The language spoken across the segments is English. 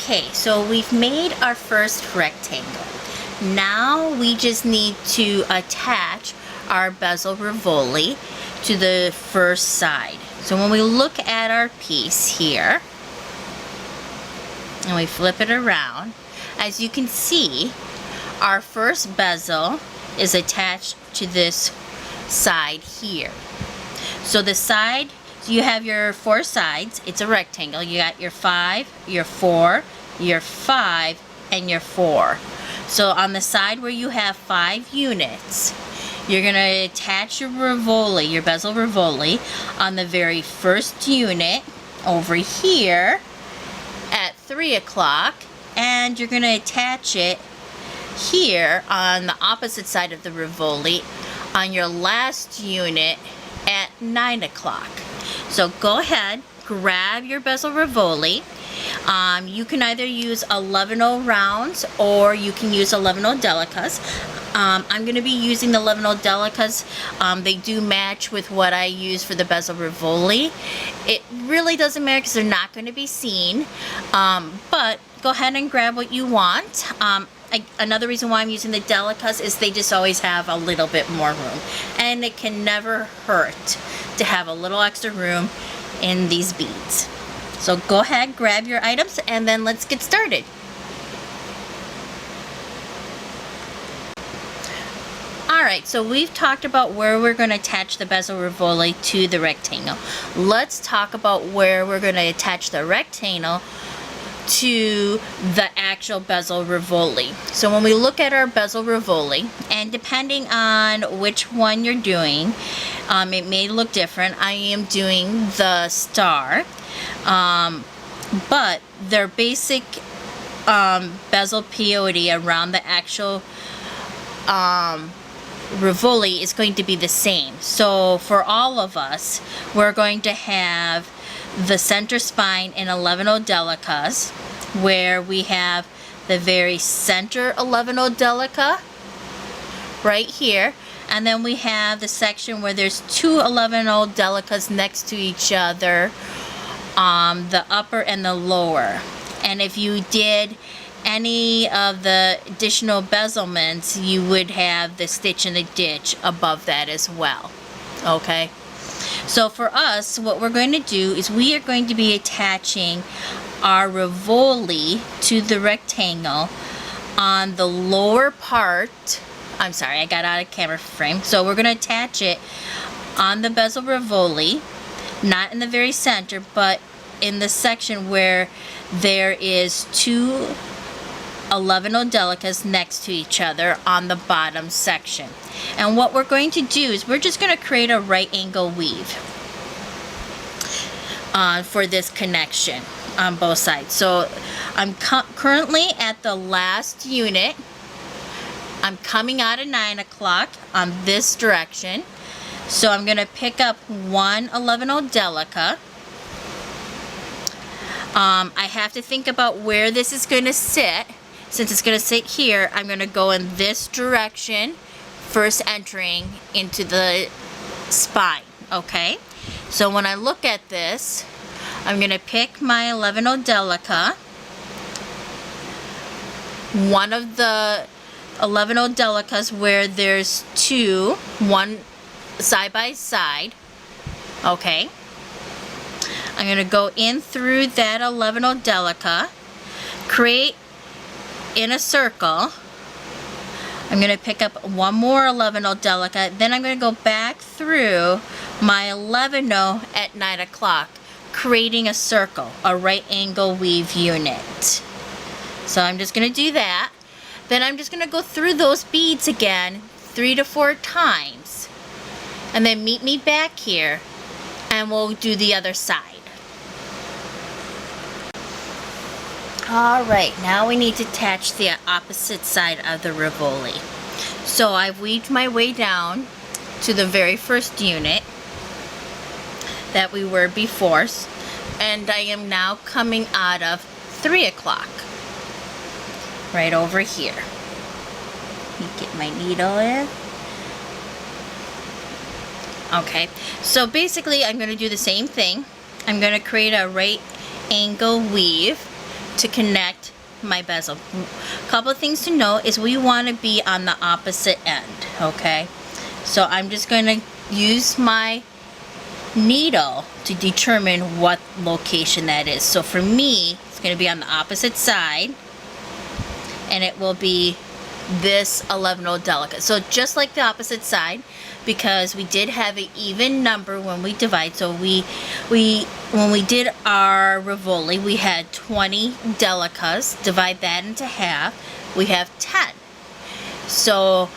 Okay, so we've made our first rectangle. Now we just need to attach our bezel rivoli to the first side. So when we look at our piece here, and we flip it around, as you can see, our first bezel is attached to this side here. So the side, you have your 4 sides, it's a rectangle. You got your 5, your 4, your 5, and your 4. So on the side where you have 5 units, you're going to attach your rivoli, your bezel rivoli, on the very first unit over here at 3 o'clock, and you're going to attach it here on the opposite side of the rivoli on your last unit at 9 o'clock. So go ahead, grab your bezel rivoli. You can either use 11/0 rounds or you can use 11/0 delicas. I'm going to be using the 11/0 delicas. They do match with what I use for the bezel rivoli. It really doesn't matter because they're not going to be seen, but go ahead and grab what you want. Another reason why I'm using the delicas is they just always have a little bit more room, and it can never hurt to have a little extra room in these beads. So go ahead, grab your items, and then let's get started. Alright, so we've talked about where we're going to attach the bezel rivoli to the rectangle. Let's talk about where we're going to attach the rectangle to the actual bezel rivoli. So when we look at our bezel rivoli, and depending on which one you're doing, it may look different. I am doing the star, but their basic bezel peyote around the actual rivoli is going to be the same. So for all of us, we're going to have the center spine in 11/0 delicas, where we have the very center 11/0 delica right here, and then we have the section where there's 2 11/0 delicas next to each other, the upper and the lower. And if you did any of the additional bezelments, you would have the stitch in the ditch above that as well. Okay, so for us, what we're going to do is we are going to be attaching our rivoli to the rectangle on the lower part. I'm sorry, I got out of camera frame. So we're going to attach it on the bezel rivoli, not in the very center, but in the section where there is 2 11/0 delicas next to each other on the bottom section. And what we're going to do is we're just going to create a right angle weave for this connection on both sides. So I'm currently at the last unit. I'm coming out at 9 o'clock on this direction. So I'm going to pick up 1 11/0 delica. I have to think about where this is going to sit. Since it's going to sit here, I'm going to go in this direction, first entering into the spine. Okay, so when I look at this, I'm going to pick my 11/0 delica, one of the 11/0 delicas where there's 2, one side by side. Okay, I'm going to go in through that 11/0 delica, create in a circle. I'm going to pick up one more 11/0 delica, then I'm going to go back through my 11/0 at 9 o'clock, creating a circle, a right angle weave unit. So I'm just going to do that. Then I'm just going to go through those beads again 3 to 4 times, and then meet me back here and we'll do the other side. Alright, now we need to attach the opposite side of the rivoli. So I've weaved my way down to the very first unit that we were before, and I am now coming out of 3 o'clock, right over here. Let me get my needle in. Okay, so basically I'm going to do the same thing. I'm going to create a right angle weave to connect my bezel. A couple of things to note is we want to be on the opposite end, okay? So I'm just going to use my needle to determine what location that is. So for me, it's going to be on the opposite side, and it will be this 11-0 delicate. So just like the opposite side, because we did have an even number when we divide. So when we did our Rivoli, we had 20 delicas. Divide that into half, we have 10. So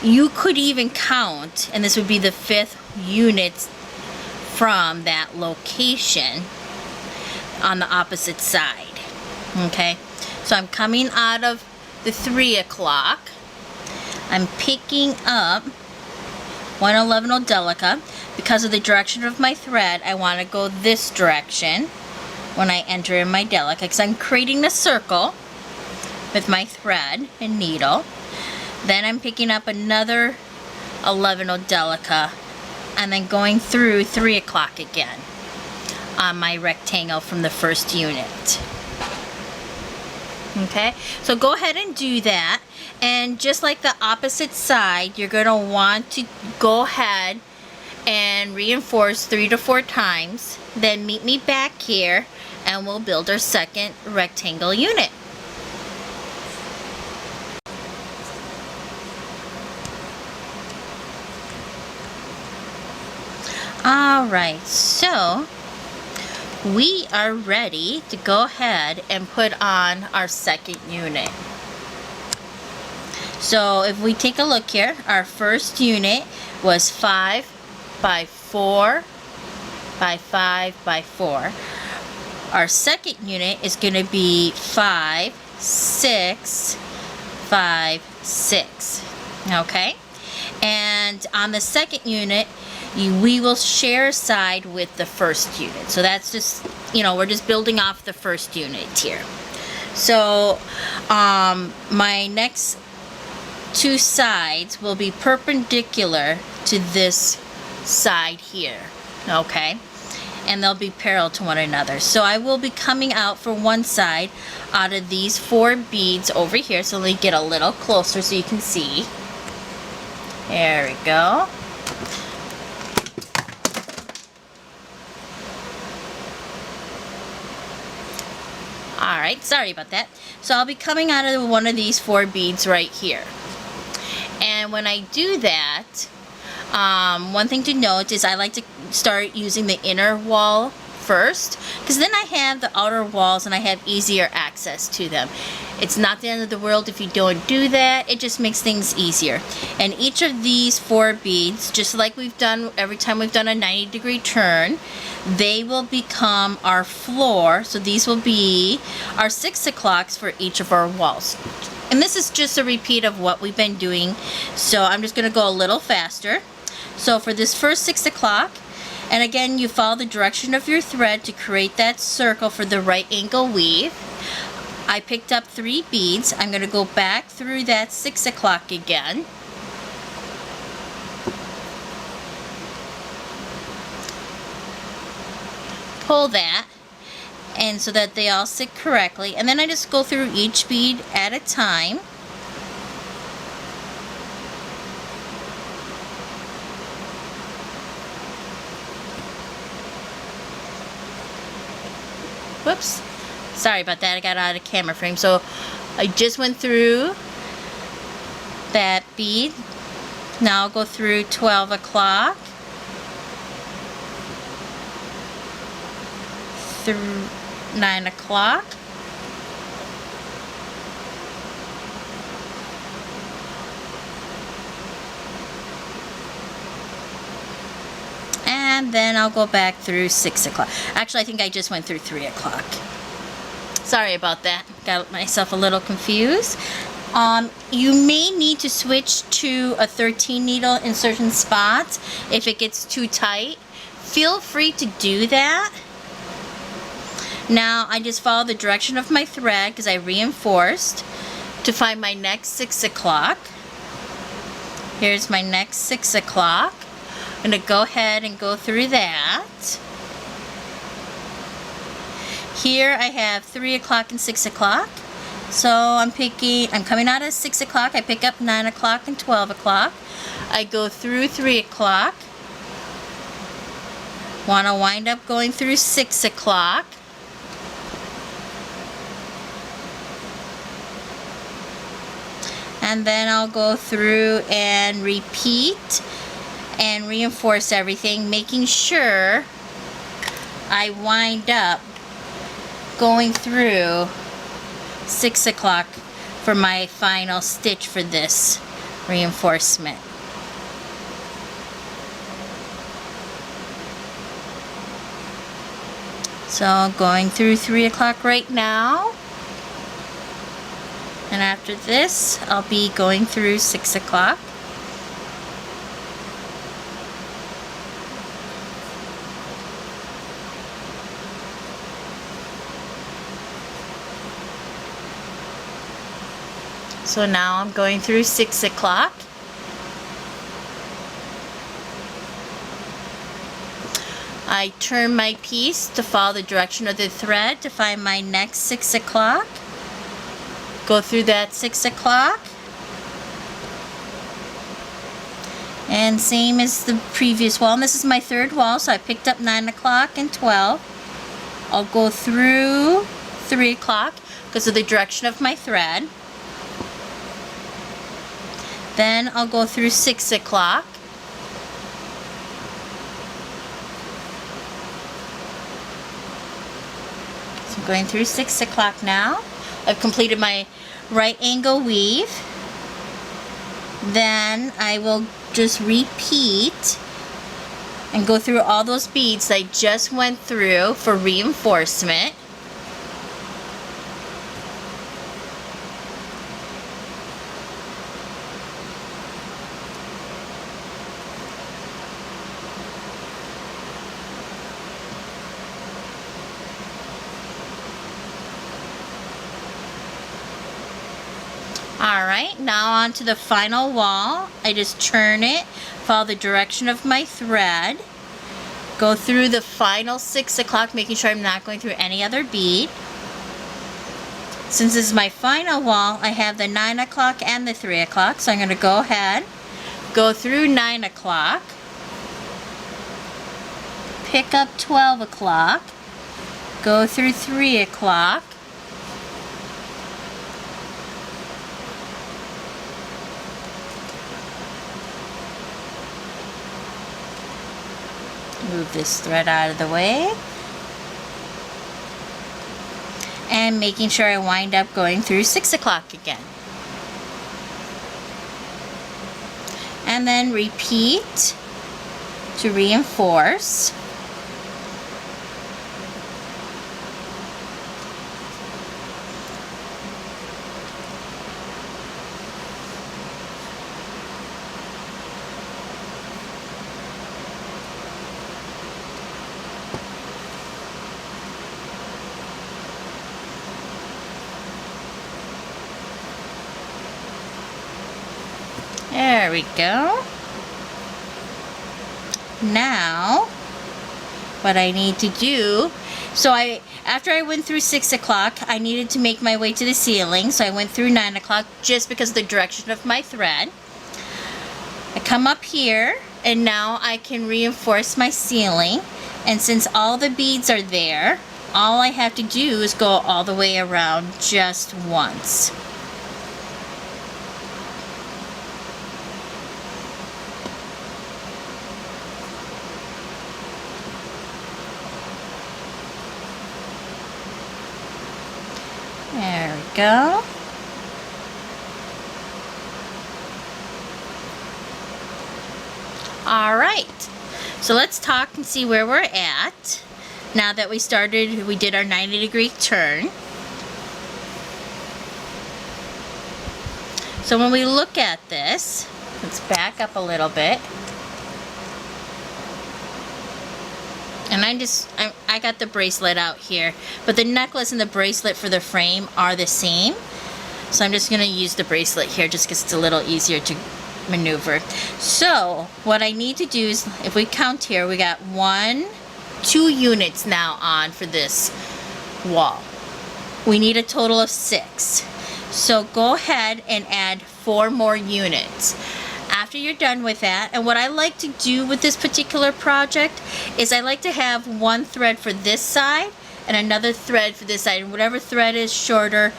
you could even count, and this would be the 5th unit from that location on the opposite side. Okay, so I'm coming out of the 3 o'clock. I'm picking up 111 delica. Because of the direction of my thread, I want to go this direction when I enter in my delica, because I'm creating a circle with my thread and needle. Then I'm picking up another 11 delica and then going through 3 o'clock again on my rectangle from the first unit. Okay, so go ahead and do that, and just like the opposite side, you're going to want to go ahead and reinforce 3 to 4 times. Then meet me back here and we'll build our second rectangle unit. Alright, so we are ready to go ahead and put on our second unit. So if we take a look here, our first unit was 5 by 4 by 5 by 4. Our second unit is going to be 5, 6, 5, 6. Okay? And on the second unit, we will share a side with the first unit. So that's just, we're just building off the first unit here. So my next 2 sides will be perpendicular to this side here, okay? And they'll be parallel to one another. So I will be coming out for one side out of these 4 beads over here. So let me get a little closer so you can see. There we go. Alright, sorry about that. So I'll be coming out of one of these 4 beads right here. And when I do that, one thing to note is I like to start using the inner wall first, because then I have the outer walls and I have easier access to them. It's not the end of the world if you don't do that. It just makes things easier. And each of these 4 beads, just like we've done every time we've done a 90-degree turn, they will become our floor. So these will be our 6 o'clocks for each of our walls. And this is just a repeat of what we've been doing. So I'm just going to go a little faster. So for this first 6 o'clock, and again, you follow the direction of your thread to create that circle for the right angle weave. I picked up 3 beads. I'm going to go back through that 6 o'clock again. Pull that, and so that they all sit correctly. And then I just go through each bead at a time. Whoops, sorry about that, I got out of camera frame. So I just went through that bead. Now I'll go through 12 o'clock, through 9 o'clock, and then I'll go back through 6 o'clock. Actually, I think I just went through 3 o'clock. Sorry about that. Got myself a little confused. You may need to switch to a 13 needle in certain spots if it gets too tight. Feel free to do that. Now I just follow the direction of my thread because I reinforced to find my next 6 o'clock. Here's my next 6 o'clock. I'm going to go ahead and go through that. Here I have 3 o'clock and 6 o'clock. So I'm coming out at 6 o'clock. I pick up 9 o'clock and 12 o'clock. I go through 3 o'clock. Want to wind up going through 6 o'clock. And then I'll go through and repeat and reinforce everything, making sure I wind up going through 6 o'clock for my final stitch for this reinforcement. So going through 3 o'clock right now. And after this, I'll be going through 6 o'clock. So now I'm going through 6 o'clock. I turn my piece to follow the direction of the thread to find my next 6 o'clock. Go through that 6 o'clock. And same as the previous wall. And this is my third wall, so I picked up 9 o'clock and 12. I'll go through 3 o'clock because of the direction of my thread. Then I'll go through 6 o'clock. So I'm going through 6 o'clock now. I've completed my right angle weave. Then I will just repeat and go through all those beads I just went through for reinforcement. Alright, now on to the final wall. I just turn it, follow the direction of my thread, go through the final 6 o'clock, making sure I'm not going through any other bead. Since this is my final wall, I have the 9 o'clock and the 3 o'clock, so I'm going to go ahead, go through 9 o'clock, pick up 12 o'clock, go through 3 o'clock, move this thread out of the way, and making sure I wind up going through 6 o'clock again. And then repeat to reinforce. There we go. Now, what I need to do, so after I went through 6 o'clock, I needed to make my way to the ceiling, so I went through 9 o'clock just because of the direction of my thread. I come up here, and now I can reinforce my ceiling, and since all the beads are there, all I have to do is go all the way around just once. There we go. All right, so let's talk and see where we're at now that we did our 90-degree turn. So when we look at this, let's back up a little bit. And I got the bracelet out here, but the necklace and the bracelet for the frame are the same. So I'm just gonna use the bracelet here just because it's a little easier to maneuver. So what I need to do is, if we count here, we got 2 units now on for this wall. We need a total of 6. So go ahead and add 4 more units. After you're done with that, and what I like to do with this particular project is I like to have one thread for this side and another thread for this side, and whatever thread is shorter,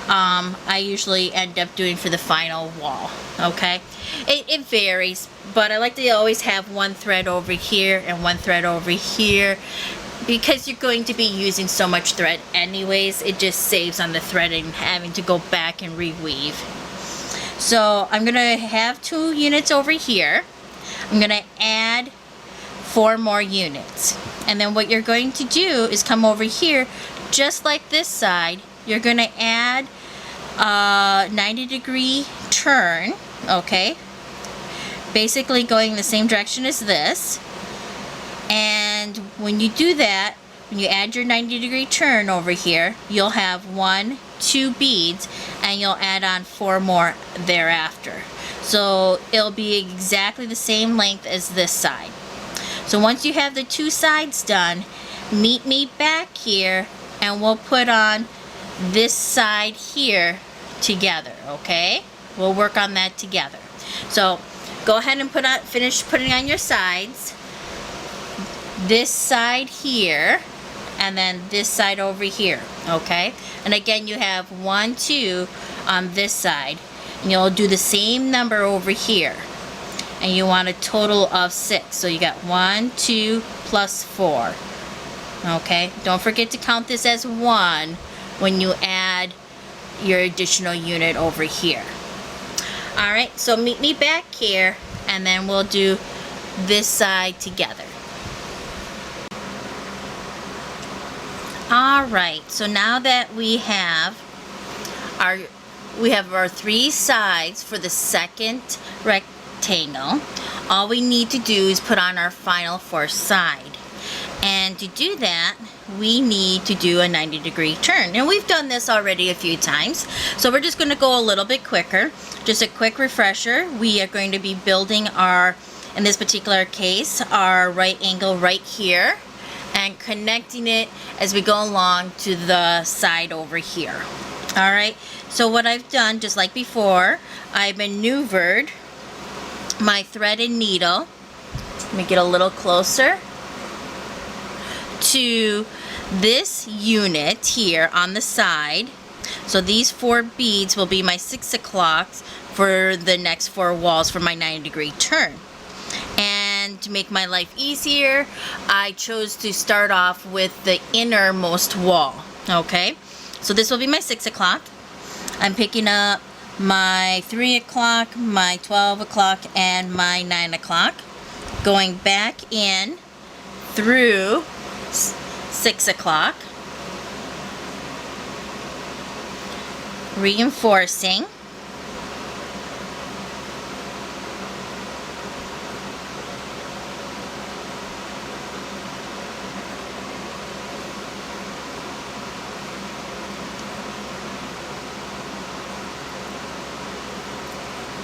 I usually end up doing for the final wall. Okay, it varies, but I like to always have one thread over here and one thread over here, because you're going to be using so much thread anyways. It just saves on the threading, having to go back and reweave. So I'm gonna have 2 units over here. I'm gonna add 4 more units, and then what you're going to do is come over here, just like this side. You're gonna add a 90-degree turn, okay? Basically going the same direction as this. And when you do that, when you add your 90-degree turn over here, you'll have 1, 2 beads, and you'll add on 4 more thereafter. So it'll be exactly the same length as this side. So once you have the 2 sides done, meet me back here and we'll put on this side here together, okay? We'll work on that together. So go ahead and finish putting on your sides. This side here, and then this side over here, okay? And again, you have 1, 2 on this side, and you'll do the same number over here, and you want a total of 6. So you got 1, 2 plus 4. Okay, don't forget to count this as 1 when you add your additional unit over here. All right, so meet me back here, and then we'll do this side together. All right, so now that we have our 3 sides for the second rectangle, all we need to do is put on our final 4th side. And to do that, we need to do a 90-degree turn. And we've done this already a few times, so we're just going to go a little bit quicker. Just a quick refresher, we are going to be building our, in this particular case, our right angle right here, and connecting it as we go along to the side over here. All right, so what I've done, just like before, I maneuvered my thread and needle. Let me get a little closer to this unit here on the side. So these 4 beads will be my 6 o'clocks for the next 4 walls for my 90-degree turn. And to make my life easier, I chose to start off with the innermost wall. Okay, so this will be my 6 o'clock. I'm picking up my 3 o'clock, my 12 o'clock, and my 9 o'clock, going back in through 6 o'clock, reinforcing,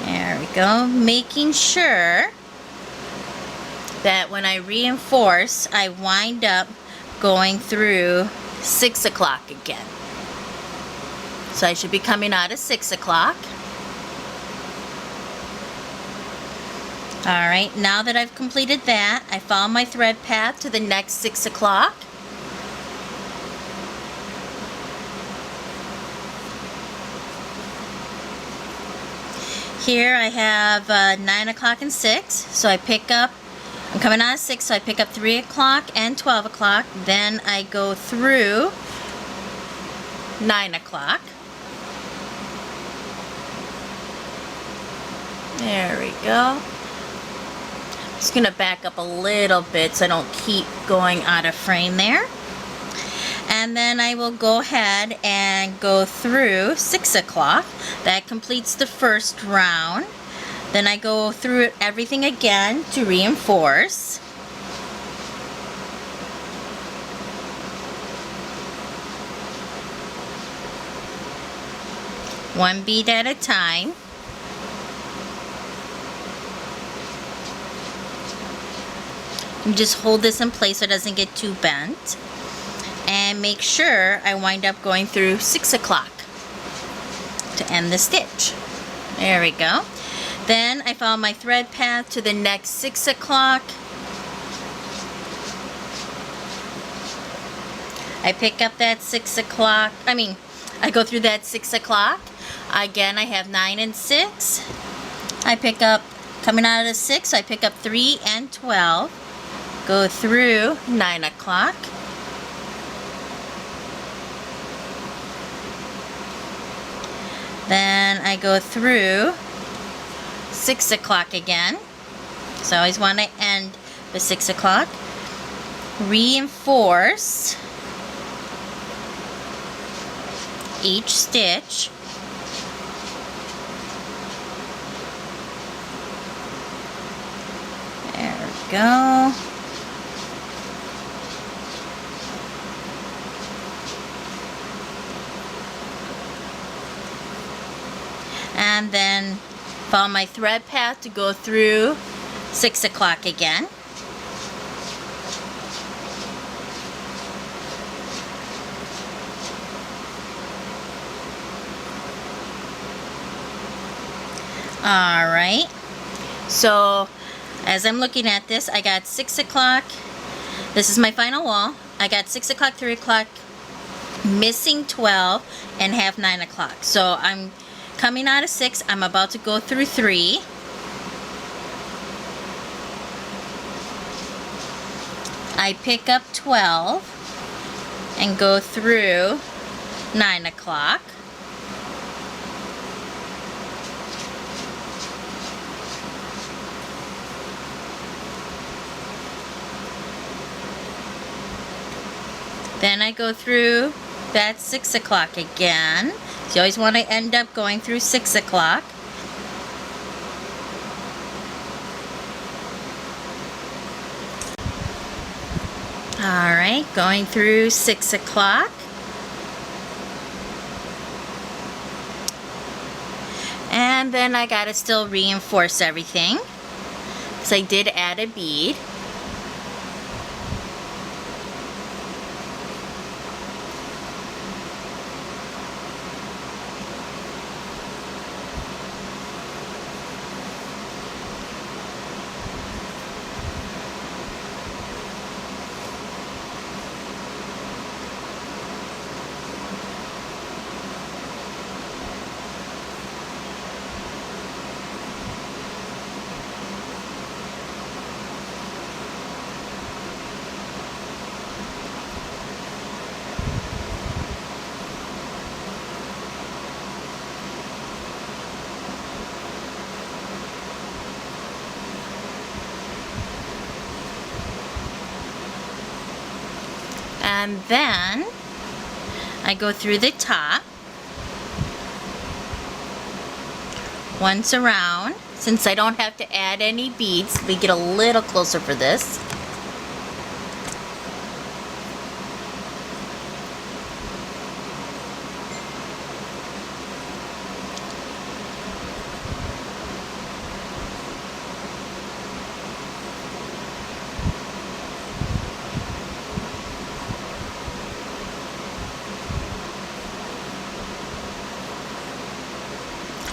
there we go, making sure that when I reinforce, I wind up going through 6 o'clock again. So I should be coming out of 6 o'clock. Alright, now that I've completed that, I follow my thread path to the next 6 o'clock. Here I have 9 o'clock and 6, so I pick up, I'm coming out of 6, so I pick up 3 o'clock and 12 o'clock, then I go through 9 o'clock. There we go. Just going to back up a little bit so I don't keep going out of frame there. And then I will go ahead and go through 6 o'clock. That completes the first round. Then I go through everything again to reinforce. One bead at a time. You just hold this in place so it doesn't get too bent. And and make sure I wind up going through 6 o'clock to end the stitch. There we go. Then I follow my thread path to the next 6 o'clock. I pick up that 6 o'clock, I go through that 6 o'clock. Again, I have 9 and 6. I pick up, coming out of the 6, I pick up 3 and 12. Go through 9 o'clock. Then I go through 6 o'clock again. So I always want to end with 6 o'clock. Reinforce each stitch. There we go. And then follow my thread path to go through 6 o'clock again. Alright, so as I'm looking at this, I got 6 o'clock. This is my final wall. I got 6 o'clock, 3 o'clock, missing 12, and have 9 o'clock. So I'm coming out of 6, I'm about to go through 3. I pick up 12 and go through 9 o'clock. Then I go through that 6 o'clock again. So you always want to end up going through 6 o'clock. Alright, going through 6 o'clock. And then I gotta still reinforce everything, because I did add a bead. And then I go through the top once around. Since I don't have to add any beads, we get a little closer for this.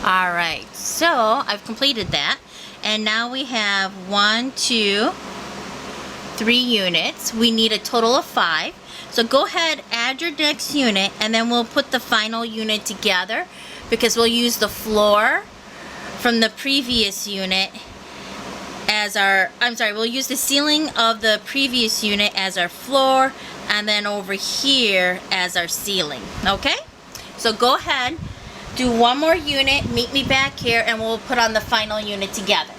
Alright, so I've completed that, and now we have 1, 2, 3 units. We need a total of 5. So go ahead, add your next unit, and then we'll put the final unit together, because we'll use the floor from the previous unit as our, we'll use the ceiling of the previous unit as our floor, and then over here as our ceiling. Okay? So go ahead, do one more unit, meet me back here, and we'll put on the final unit together.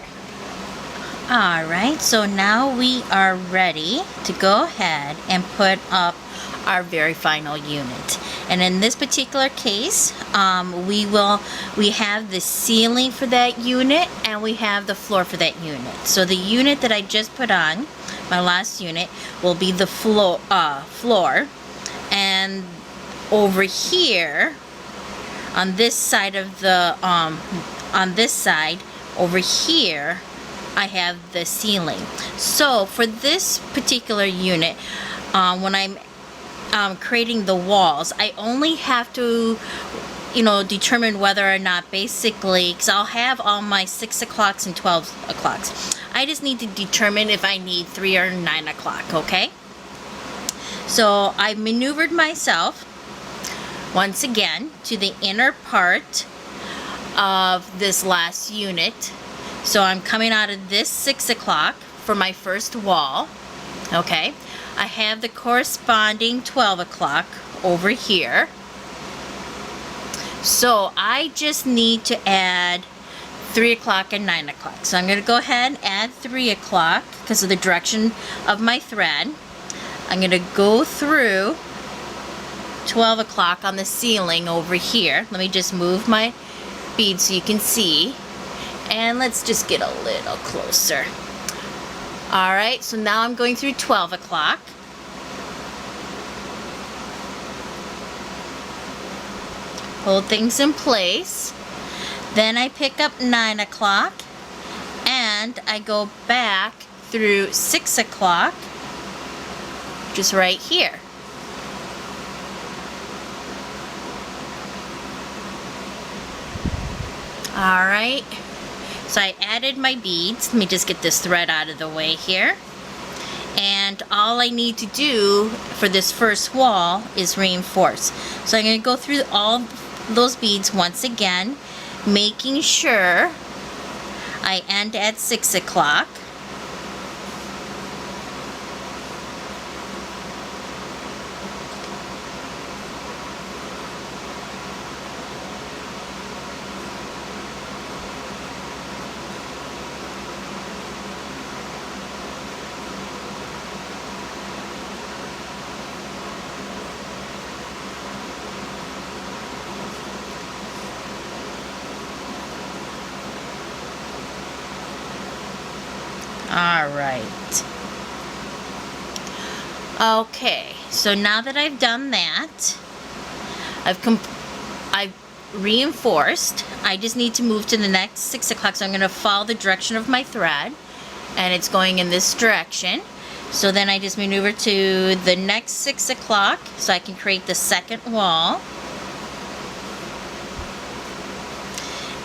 Alright, so now we are ready to go ahead and put up our very final unit. And in this particular case, we have the ceiling for that unit, and we have the floor for that unit. So the unit that I just put on, my last unit, will be the floor, and over here on this side of the on this side over here, I have the ceiling. So for this particular unit, when I'm creating the walls, I only have to, determine whether or not, basically, because I'll have all my 6 o'clocks and 12 o'clocks. I just need to determine if I need 3 or 9 o'clock, okay? So I maneuvered myself once again to the inner part of this last unit. So I'm coming out of this 6 o'clock for my first wall, okay? I have the corresponding 12 o'clock over here. So I just need to add 3 o'clock and 9 o'clock. So I'm going to go ahead and add 3 o'clock because of the direction of my thread. I'm going to go through 12 o'clock on the ceiling over here. Let me just move my bead so you can see. And let's just get a little closer. Alright, so now I'm going through 12 o'clock. Hold things in place. Then I pick up 9 o'clock and I go back through 6 o'clock, just right here. Alright, so I added my beads. Let me just get this thread out of the way here. And all I need to do for this first wall is reinforce. So I'm going to go through all those beads once again, making sure I end at 6 o'clock. Alright. Okay, so now that I've done that, I've reinforced. I just need to move to the next 6 o'clock, so I'm going to follow the direction of my thread, and it's going in this direction. So then I just maneuver to the next 6 o'clock so I can create the second wall.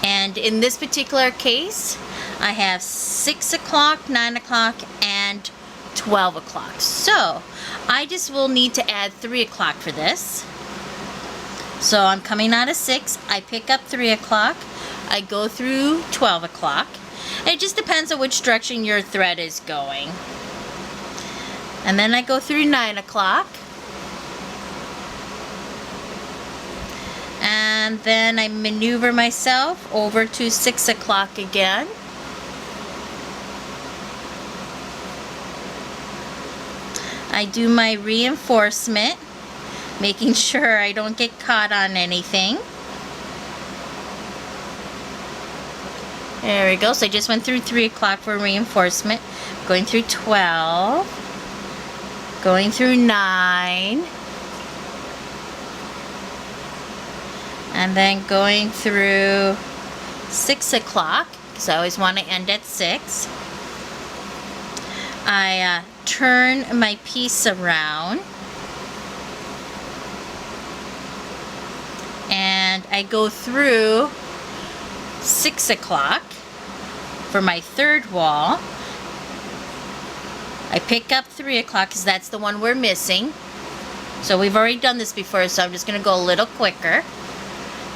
And in this particular case, I have 6 o'clock, 9 o'clock, and 12 o'clock. So I just will need to add 3 o'clock for this. So I'm coming out of 6, I pick up 3 o'clock, I go through 12 o'clock. It just depends on which direction your thread is going. And then I go through 9 o'clock. And then I maneuver myself over to 6 o'clock again. I do my reinforcement, making sure I don't get caught on anything. There we go. So I just went through 3 o'clock for reinforcement. Going through 12. Going through 9. And then going through 6 o'clock, because I always want to end at 6. I turn my piece around. And I go through 6 o'clock for my third wall. I pick up 3 o'clock because that's the one we're missing. So we've already done this before, so I'm just going to go a little quicker.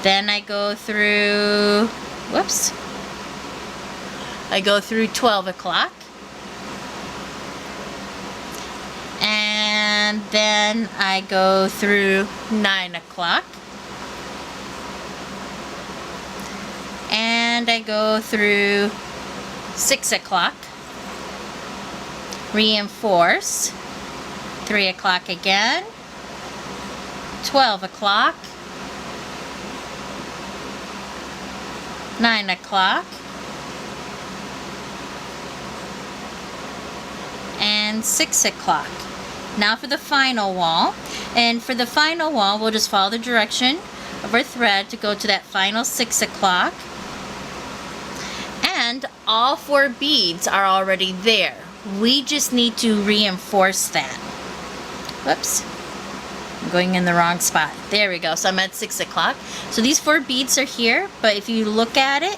Then I go through, whoops, I go through 12 o'clock. And then I go through 9 o'clock. And I go through 6 o'clock. Reinforce. 3 o'clock again. 12 o'clock. 9 o'clock. And 6 o'clock. Now for the final wall. And for the final wall, we'll just follow the direction of our thread to go to that final 6 o'clock. And all 4 beads are already there. We just need to reinforce that. Whoops. I'm going in the wrong spot. There we go. So I'm at 6 o'clock. So these 4 beads are here, but if you look at it,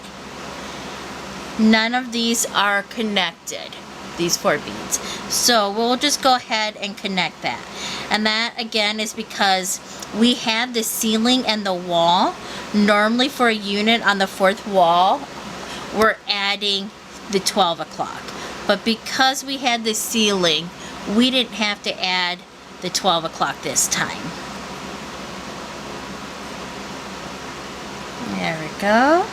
none of these are connected, these 4 beads. So we'll just go ahead and connect that. And that again is because we had the ceiling and the wall. Normally for a unit on the 4th wall, we're adding the 12 o'clock. But because we had the ceiling, we didn't have to add the 12 o'clock this time. There we go.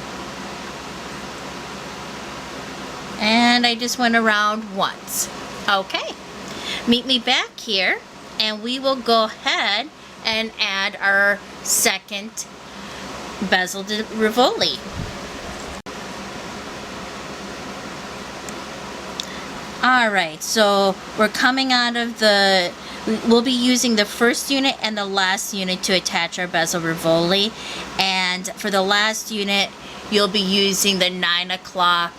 And I just went around once. Okay. Meet me back here and we will go ahead and add our second bezeled Rivoli. Alright, so we're coming out of the, we'll be using the first unit and the last unit to attach our bezel Rivoli. And for the last unit, you'll be using the 9 o'clock.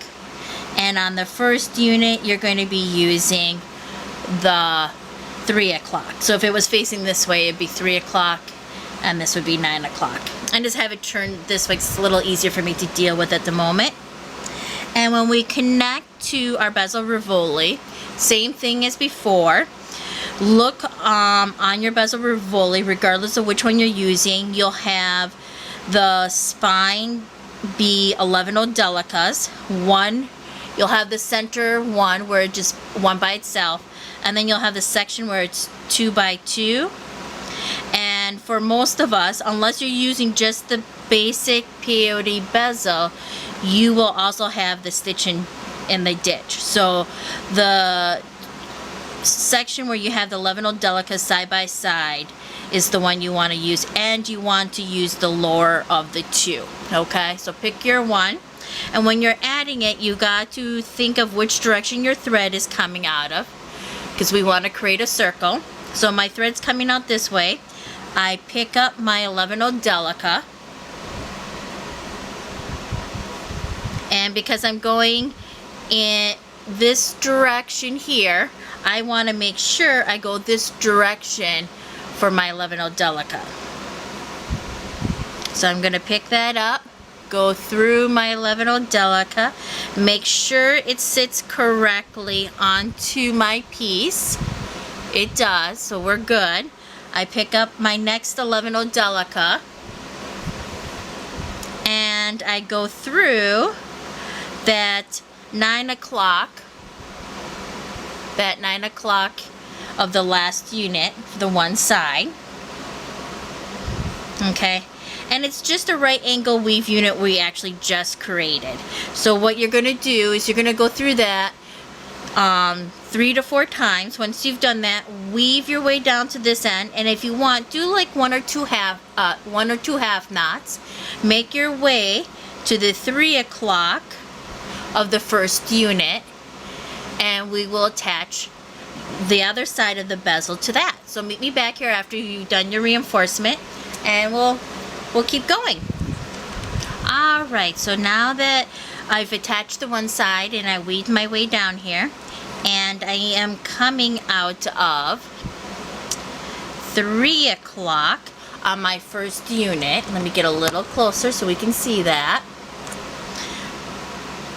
And on the first unit, you're going to be using the 3 o'clock. So if it was facing this way, it'd be 3 o'clock, and this would be 9 o'clock. I just have it turned this way. It's a little easier for me to deal with at the moment. And when we connect to our bezel Rivoli, same thing as before. Look on your bezel Rivoli, regardless of which one you're using, you'll have the spine be 11 delicas. One, you'll have the center one where it's just one by itself, and then you'll have the section where it's 2 by 2. And for most of us, unless you're using just the basic peyote bezel, you will also have the stitching in the ditch. So the section where you have the 11 delicas side by side is the one you want to use, and you want to use the lower of the 2. Okay, so pick your one, and when you're adding it, you got to think of which direction your thread is coming out of, because we want to create a circle. So my thread's coming out this way. I pick up my 11 delica, and because I'm going in this direction here, I want to make sure I go this direction for my 11 delica. So I'm going to pick that up, go through my 11 delica, make sure it sits correctly onto my piece. It does, so we're good. I pick up my next 11 delica and I go through that 9 o'clock, of the last unit for the one side. Okay, and it's just a right angle weave unit we actually just created. So what you're going to do is you're going to go through that 3 to 4 times. Once you've done that, weave your way down to this end, and if you want, do like one or two half knots. Make your way to the 3 o'clock of the first unit, and we will attach the other side of the bezel to that. So meet me back here after you've done your reinforcement, and we'll keep going. Alright, so now that I've attached the one side and I weaved my way down here, and I am coming out of 3 o'clock on my first unit. Let me get a little closer so we can see that.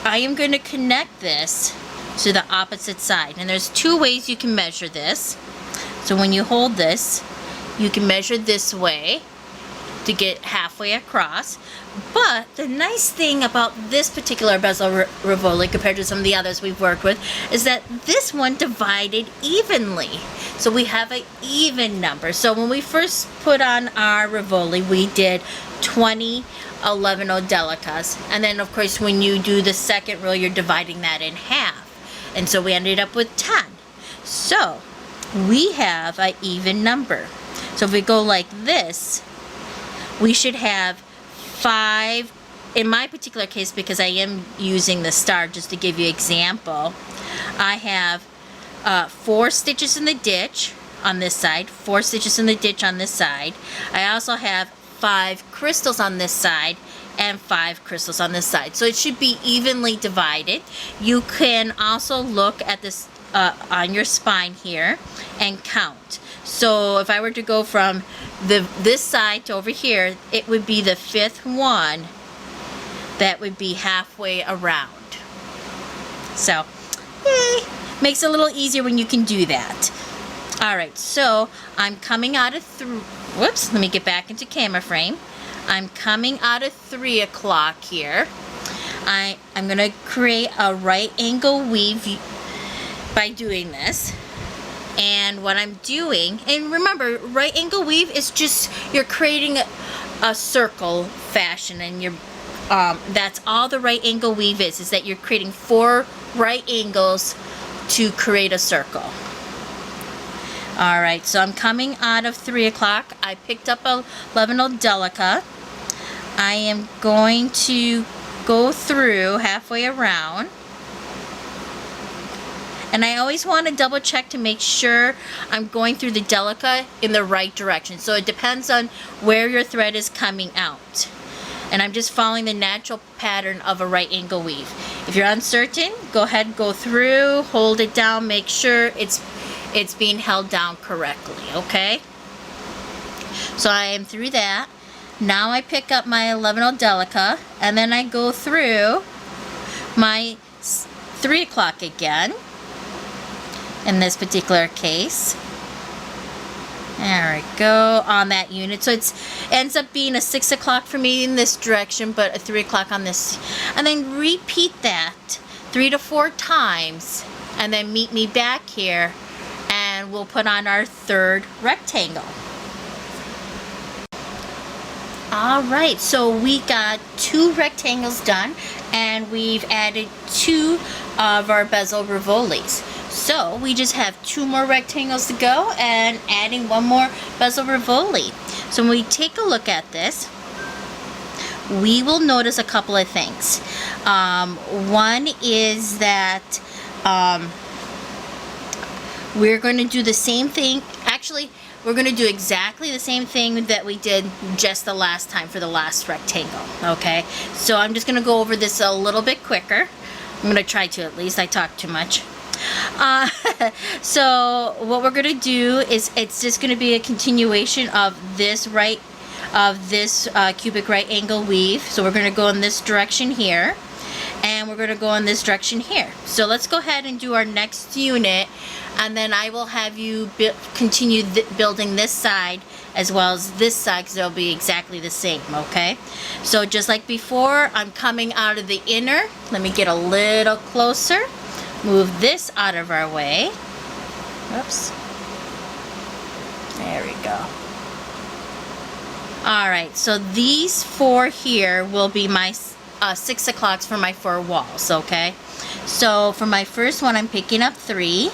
I am going to connect this to the opposite side, and there's 2 ways you can measure this. So when you hold this, you can measure this way to get halfway across. But the nice thing about this particular bezel Rivoli compared to some of the others we've worked with is that this one divided evenly. So we have an even number. So when we first put on our Rivoli, we did 20 11 delicas, and then of course when you do the second row, you're dividing that in half, and so we ended up with 10. So we have an even number. So if we go like this, we should have 5. In my particular case, because I am using the star just to give you an example, I have 4 stitches in the ditch on this side, 4 stitches in the ditch on this side. I also have 5 crystals on this side and 5 crystals on this side. So it should be evenly divided. You can also look at this on your spine here and count. So if I were to go from this side to over here, it would be the 5th one that would be halfway around. So, yay! Makes it a little easier when you can do that. Alright, so I'm coming out of whoops, let me get back into camera frame. I'm coming out of 3 o'clock here. I'm going to create a right angle weave by doing this. And what I'm doing, and remember, right angle weave is just, you're creating a circle fashion, and you're that's all the right angle weave is that you're creating 4 right angles to create a circle. Alright, so I'm coming out of 3 o'clock. I picked up a 11 delica. I am going to go through halfway around. And I always want to double check to make sure I'm going through the delica in the right direction. So it depends on where your thread is coming out. And I'm just following the natural pattern of a right angle weave. If you're uncertain, go ahead, go through, hold it down, make sure it's being held down correctly, okay? So I am through that. Now I pick up my 11 delica, and then I go through my 3 o'clock again, in this particular case. There we go, on that unit. So it ends up being a 6 o'clock for me in this direction, but a 3 o'clock on this. And then repeat that 3 to 4 times, and then meet me back here, and we'll put on our 3rd rectangle. Alright, so we got 2 rectangles done, and we've added 2 of our bezel rivolis. So we just have 2 more rectangles to go, and adding 1 more bezel rivoli. So when we take a look at this, we will notice a couple of things. One is that we're going to do the same thing. Actually, we're going to do exactly the same thing that we did just the last time for the last rectangle, okay? So I'm just going to go over this a little bit quicker. I'm going to try to, at least. I talk too much. So what we're going to do is, it's just going to be a continuation of this cubic right angle weave. So we're going to go in this direction here, and we're going to go in this direction here. So let's go ahead and do our next unit, and then I will have you continue building this side as well as this side, because they'll be exactly the same, okay? So just like before, I'm coming out of the inner. Let me get a little closer. Move this out of our way. Oops. There we go. Alright, so these 4 here will be my 6 o'clocks for my 4 walls, okay? So for my first one, I'm picking up 3.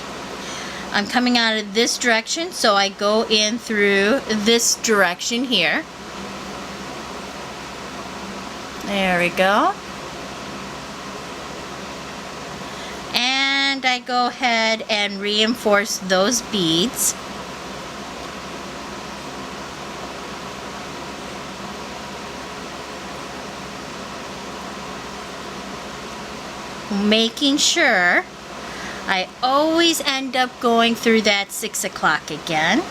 I'm coming out of this direction, so I go in through this direction here. There we go. And I go ahead and reinforce those beads. Making sure I always end up going through that 6 o'clock again.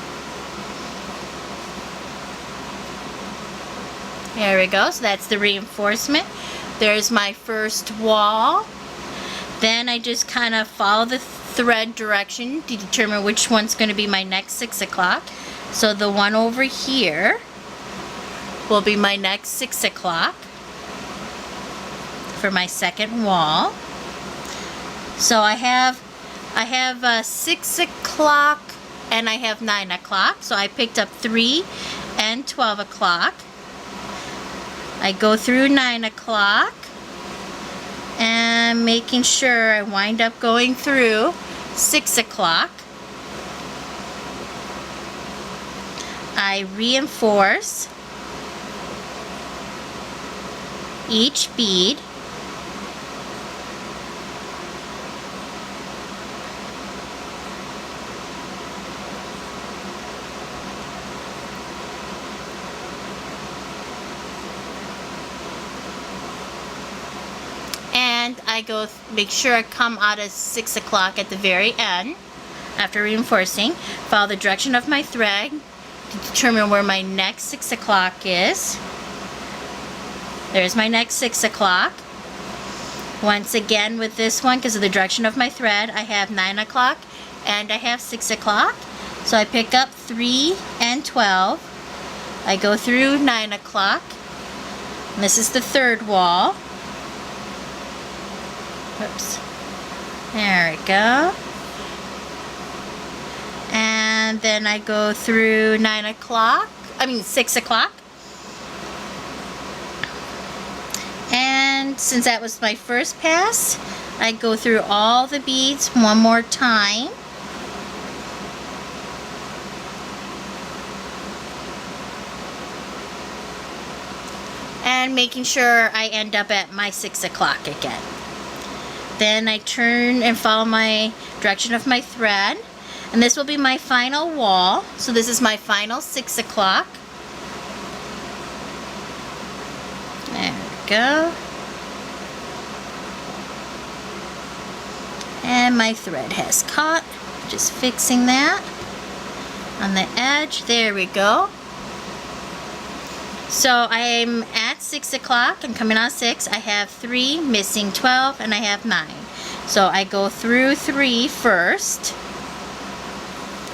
There we go. So that's the reinforcement. There's my first wall. Then I just kind of follow the thread direction to determine which one's going to be my next 6 o'clock. So the one over here will be my next 6 o'clock for my second wall. So I have 6 o'clock and I have 9 o'clock. So I picked up 3 and 12 o'clock. I go through 9 o'clock and making sure I wind up going through 6 o'clock. I reinforce each bead. And I go make sure I come out of 6 o'clock at the very end. after reinforcing, follow the direction of my thread to determine where my next 6 o'clock is. There's my next 6 o'clock. Once again with this one, because of the direction of my thread, I have 9 o'clock and I have 6 o'clock. So I pick up 3 and 12. I go through 9 o'clock. And this is the third wall. Whoops. There we go. And then I go through 6 o'clock. And since that was my first pass, I go through all the beads one more time. And making sure I end up at my 6 o'clock again. Then I turn and follow my direction of my thread. And this will be my final wall. So this is my final 6 o'clock. There we go. And my thread has caught. Just fixing that on the edge. There we go. So I'm at 6 o'clock. I'm coming on 6. I have 3, missing 12, and I have 9. So I go through 3 first.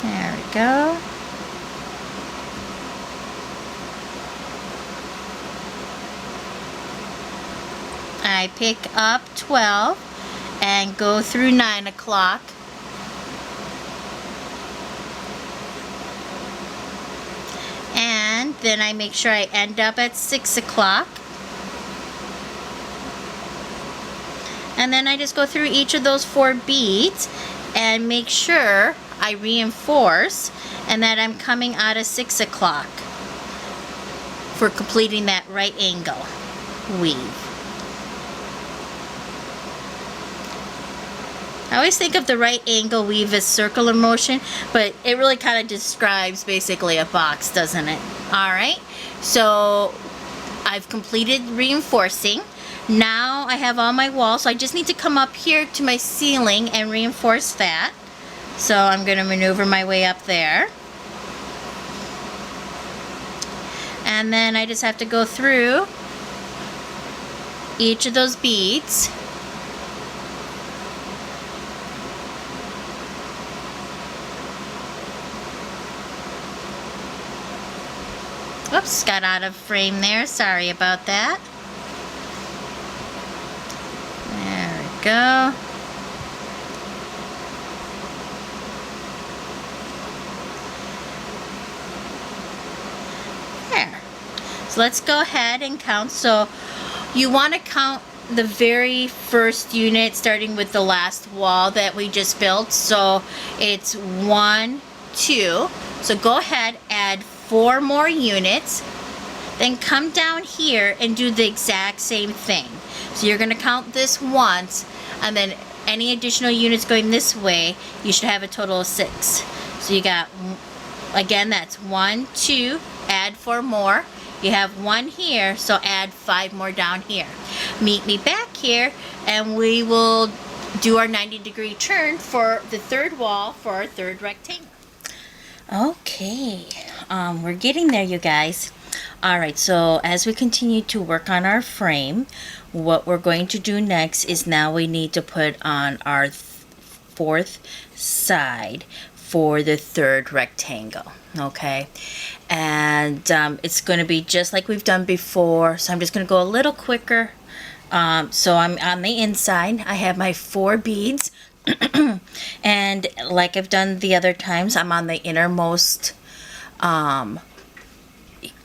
There we go. I pick up 12 and go through 9 o'clock. And then I make sure I end up at 6 o'clock. And then I just go through each of those 4 beads and make sure I reinforce and that I'm coming out of 6 o'clock for completing that right angle weave. I always think of the right angle weave as circular motion, but it really kind of describes basically a box, doesn't it? Alright, so I've completed reinforcing. Now I have all my walls, so I just need to come up here to my ceiling and reinforce that. So I'm going to maneuver my way up there. And then I just have to go through each of those beads. Oops, got out of frame there. Sorry about that. There we go. There. So let's go ahead and count. So you want to count the very first unit starting with the last wall that we just built. So it's 1, 2. So go ahead, add 4 more units, then come down here and do the exact same thing. So you're going to count this once, and then any additional units going this way, you should have a total of 6. So you got, again, that's 1, 2, add 4 more. You have 1 here, so add 5 more down here. Meet me back here, and we will do our 90-degree turn for the third wall for our third rectangle. Okay, we're getting there, you guys. Alright, so as we continue to work on our frame, what we're going to do next is now we need to put on our 4th side for the third rectangle. Okay, and it's going to be just like we've done before, so I'm just going to go a little quicker. So I'm on the inside. I have my 4 beads. And like I've done the other times, I'm on the innermost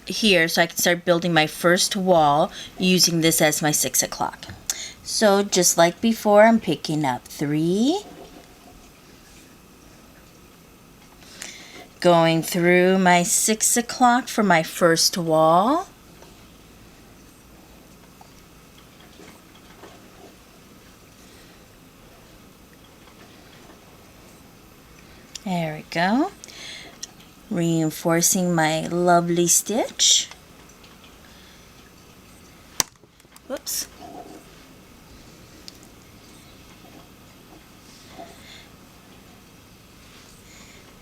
here, so I can start building my first wall using this as my 6 o'clock. So just like before, I'm picking up 3, going through my 6 o'clock for my first wall. There we go. Reinforcing my lovely stitch. Whoops.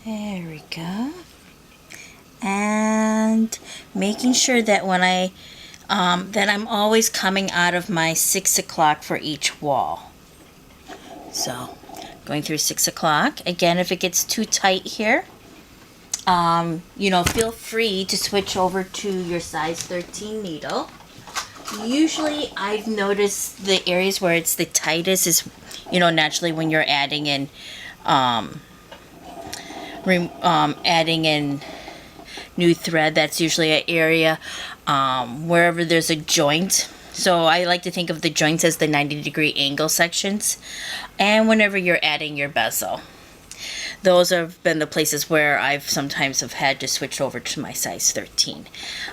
There we go. And making sure that when that I'm always coming out of my 6 o'clock for each wall. So going through 6 o'clock. Again, if it gets too tight here, you know, feel free to switch over to your size 13 needle. Usually I've noticed the areas where it's the tightest is, you know, naturally when you're adding in new thread. That's usually an area wherever there's a joint. So I like to think of the joints as the 90-degree angle sections. And whenever you're adding your bezel, those have been the places where I've sometimes have had to switch over to my size 13.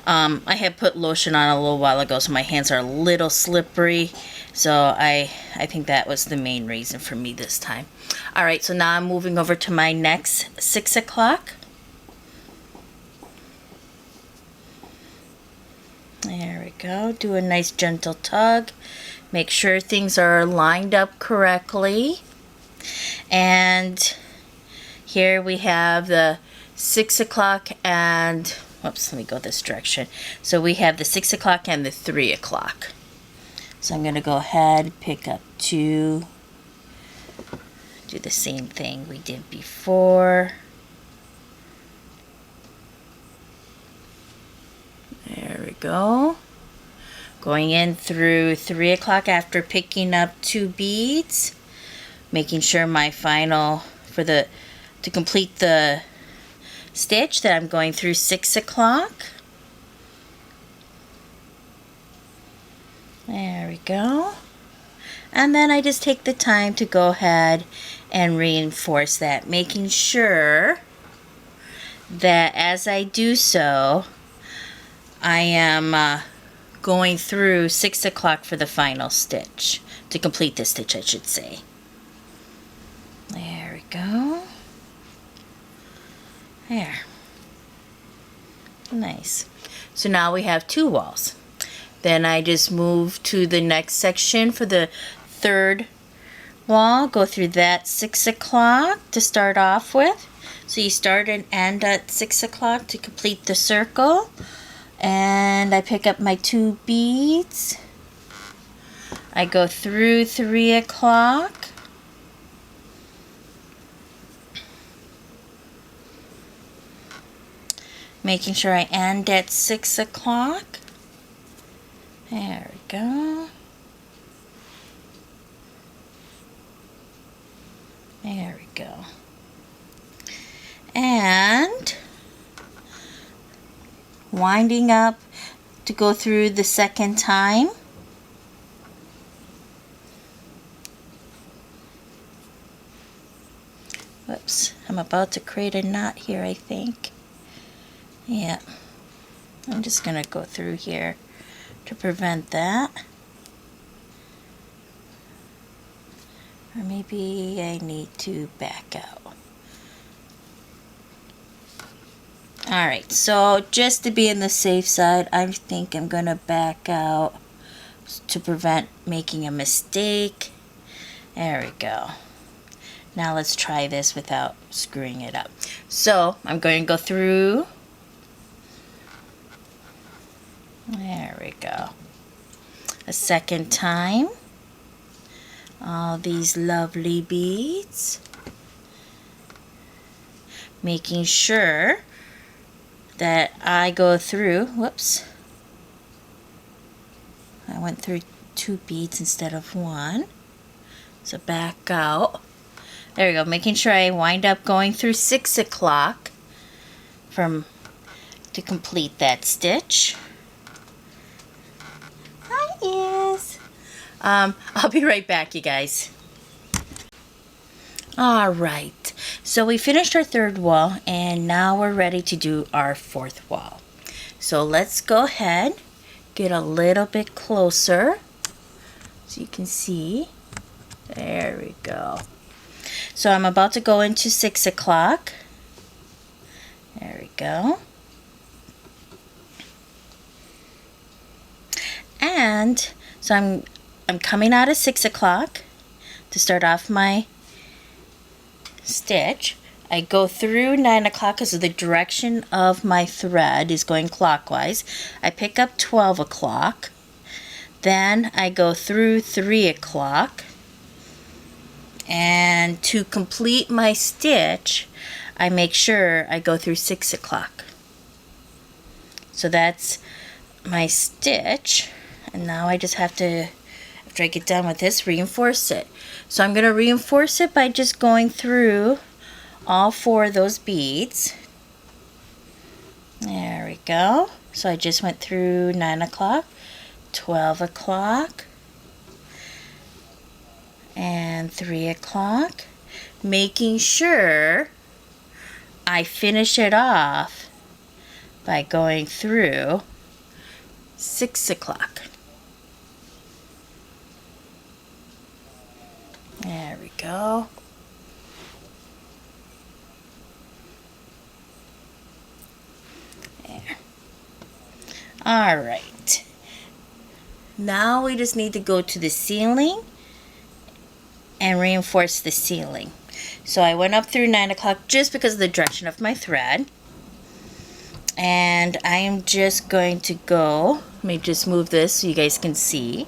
I had put lotion on a little while ago, so my hands are a little slippery. So I think that was the main reason for me this time. All right, so now I'm moving over to my next 6 o'clock. There we go. Do a nice gentle tug. Make sure things are lined up correctly. And here we have the 6 o'clock and, whoops, let me go this direction. So we have the 6 o'clock and the 3 o'clock. So I'm going to go ahead, pick up 2, do the same thing we did before. There we go. Going in through 3 o'clock after picking up 2 beads. Making sure my final, to complete the stitch, that I'm going through 6 o'clock. There we go. And then I just take the time to go ahead and reinforce that, making sure that as I do so, I am going through 6 o'clock for the final stitch, to complete the stitch, I should say. There we go. There. Nice. So now we have 2 walls. Then I just move to the next section for the 3rd wall. Go through that 6 o'clock to start off with. So you start and end at 6 o'clock to complete the circle. And I pick up my 2 beads. I go through 3 o'clock. Making sure I end at 6 o'clock. There we go. There we go. And winding up to go through the 2nd time. Whoops, I'm about to create a knot here, I think. Yeah, I'm just going to go through here to prevent that. Or maybe I need to back out. Alright, so just to be on the safe side, I think I'm going to back out to prevent making a mistake. There we go. Now let's try this without screwing it up. So I'm going to go through. There we go. A 2nd time. All these lovely beads. Making sure that I go through, whoops. I went through 2 beads instead of 1. So back out. There we go. Making sure I wind up going through 6 o'clock to complete that stitch. Yes. I'll be right back, you guys. Alright, so we finished our 3rd wall and now we're ready to do our 4th wall. So let's go ahead, get a little bit closer so you can see. There we go. So I'm about to go into 6 o'clock. There we go. And so I'm coming out of 6 o'clock to start off my stitch. I go through 9 o'clock because of the direction of my thread is going clockwise. I pick up 12 o'clock. Then I go through 3 o'clock. And to complete my stitch, I make sure I go through 6 o'clock. So that's my stitch. And now I just have to, after I get done with this, reinforce it. So I'm going to reinforce it by just going through all 4 of those beads. There we go. So I just went through 9 o'clock, 12 o'clock, and 3 o'clock, making sure I finish it off by going through 6 o'clock. There we go. There. All right. Now we just need to go to the ceiling and reinforce the ceiling. So I went up through 9 o'clock just because of the direction of my thread. And I am just going to go, let me just move this so you guys can see.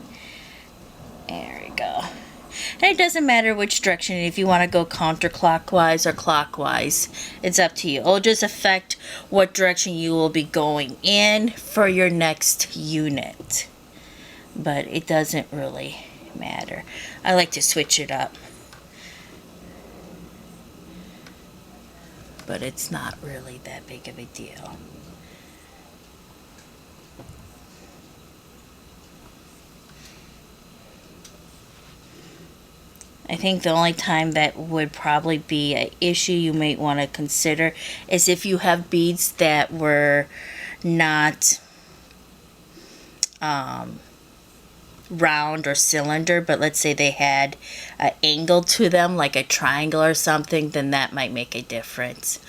There we go. And it doesn't matter which direction, if you want to go counterclockwise or clockwise, it's up to you. It'll just affect what direction you will be going in for your next unit. But it doesn't really matter. I like to switch it up, but it's not really that big of a deal. I think the only time that would probably be an issue you might want to consider is if you have beads that were not round or cylinder, but let's say they had an angle to them, like a triangle or something, then that might make a difference.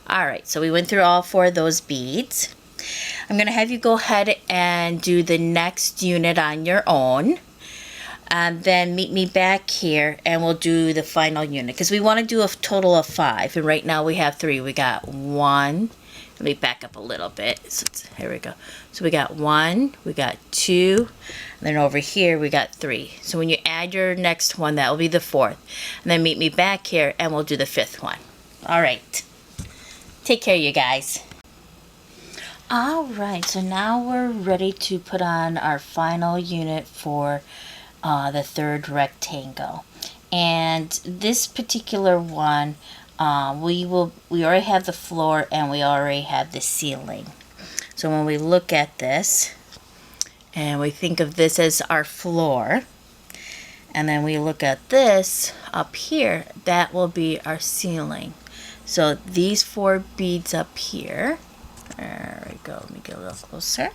Alright, so we went through all 4 of those beads. I'm going to have you go ahead and do the next unit on your own. And then meet me back here and we'll do the final unit. Because we want to do a total of 5. And right now we have 3. We got 1. Let me back up a little bit. So here we go. So we got 1, we got 2, and then over here we got 3. So when you add your next one, that will be the 4th. And then meet me back here and we'll do the 5th one. Alright. Take care, you guys. Alright, so now we're ready to put on our final unit for the 3rd rectangle. And this particular one, we already have the floor and we already have the ceiling. So when we look at this and we think of this as our floor, and then we look at this up here, that will be our ceiling. So these 4 beads up here, there we go, let me get a little closer,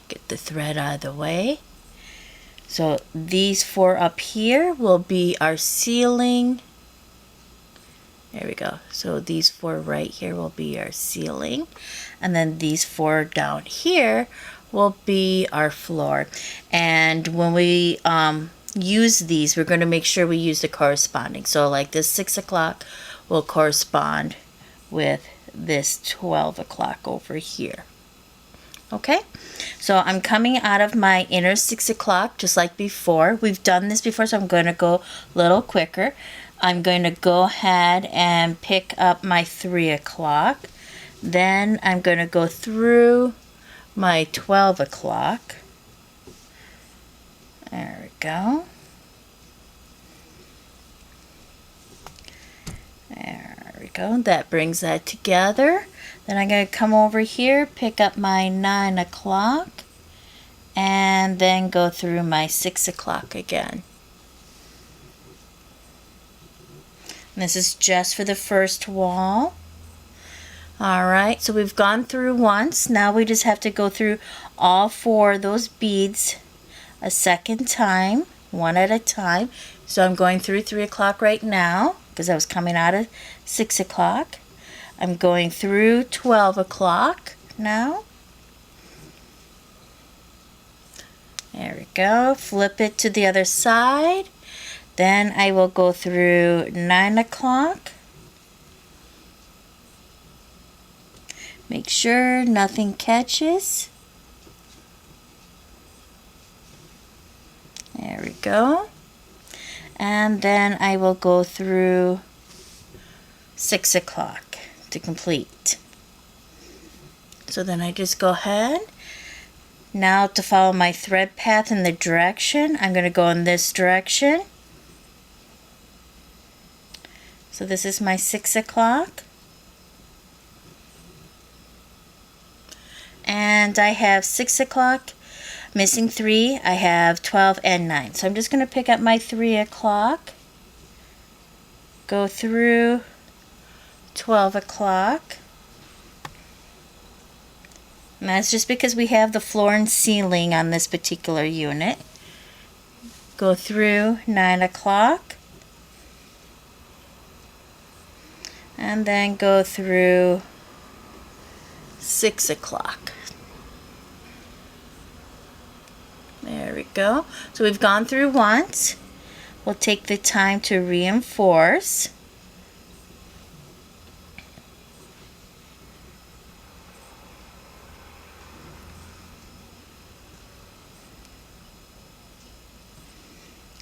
get the thread out of the way. So these 4 up here will be our ceiling. There we go. So these 4 right here will be our ceiling. And then these 4 down here will be our floor. And when we use these, we're going to make sure we use the corresponding. So like this 6 o'clock will correspond with this 12 o'clock over here. Okay, so I'm coming out of my inner 6 o'clock just like before. We've done this before, so I'm going to go a little quicker. I'm going to go ahead and pick up my 3 o'clock. Then I'm going to go through my 12 o'clock. There we go. There we go. That brings that together. Then I'm going to come over here, pick up my 9 o'clock, and then go through my 6 o'clock again. And this is just for the first wall. Alright, so we've gone through once. Now we just have to go through all 4 of those beads a second time, one at a time. So I'm going through 3 o'clock right now because I was coming out of 6 o'clock. I'm going through 12 o'clock now. There we go. Flip it to the other side. Then I will go through 9 o'clock. Make sure nothing catches. There we go. And then I will go through 6 o'clock to complete. So then I just go ahead. Now to follow my thread path in the direction, I'm going to go in this direction. So this is my 6 o'clock. And I have 6 o'clock, missing 3. I have 12 and 9. So I'm just going to pick up my 3 o'clock, go through 12 o'clock. And that's just because we have the floor and ceiling on this particular unit. Go through 9 o'clock. And then go through 6 o'clock. There we go. So we've gone through once. We'll take the time to reinforce.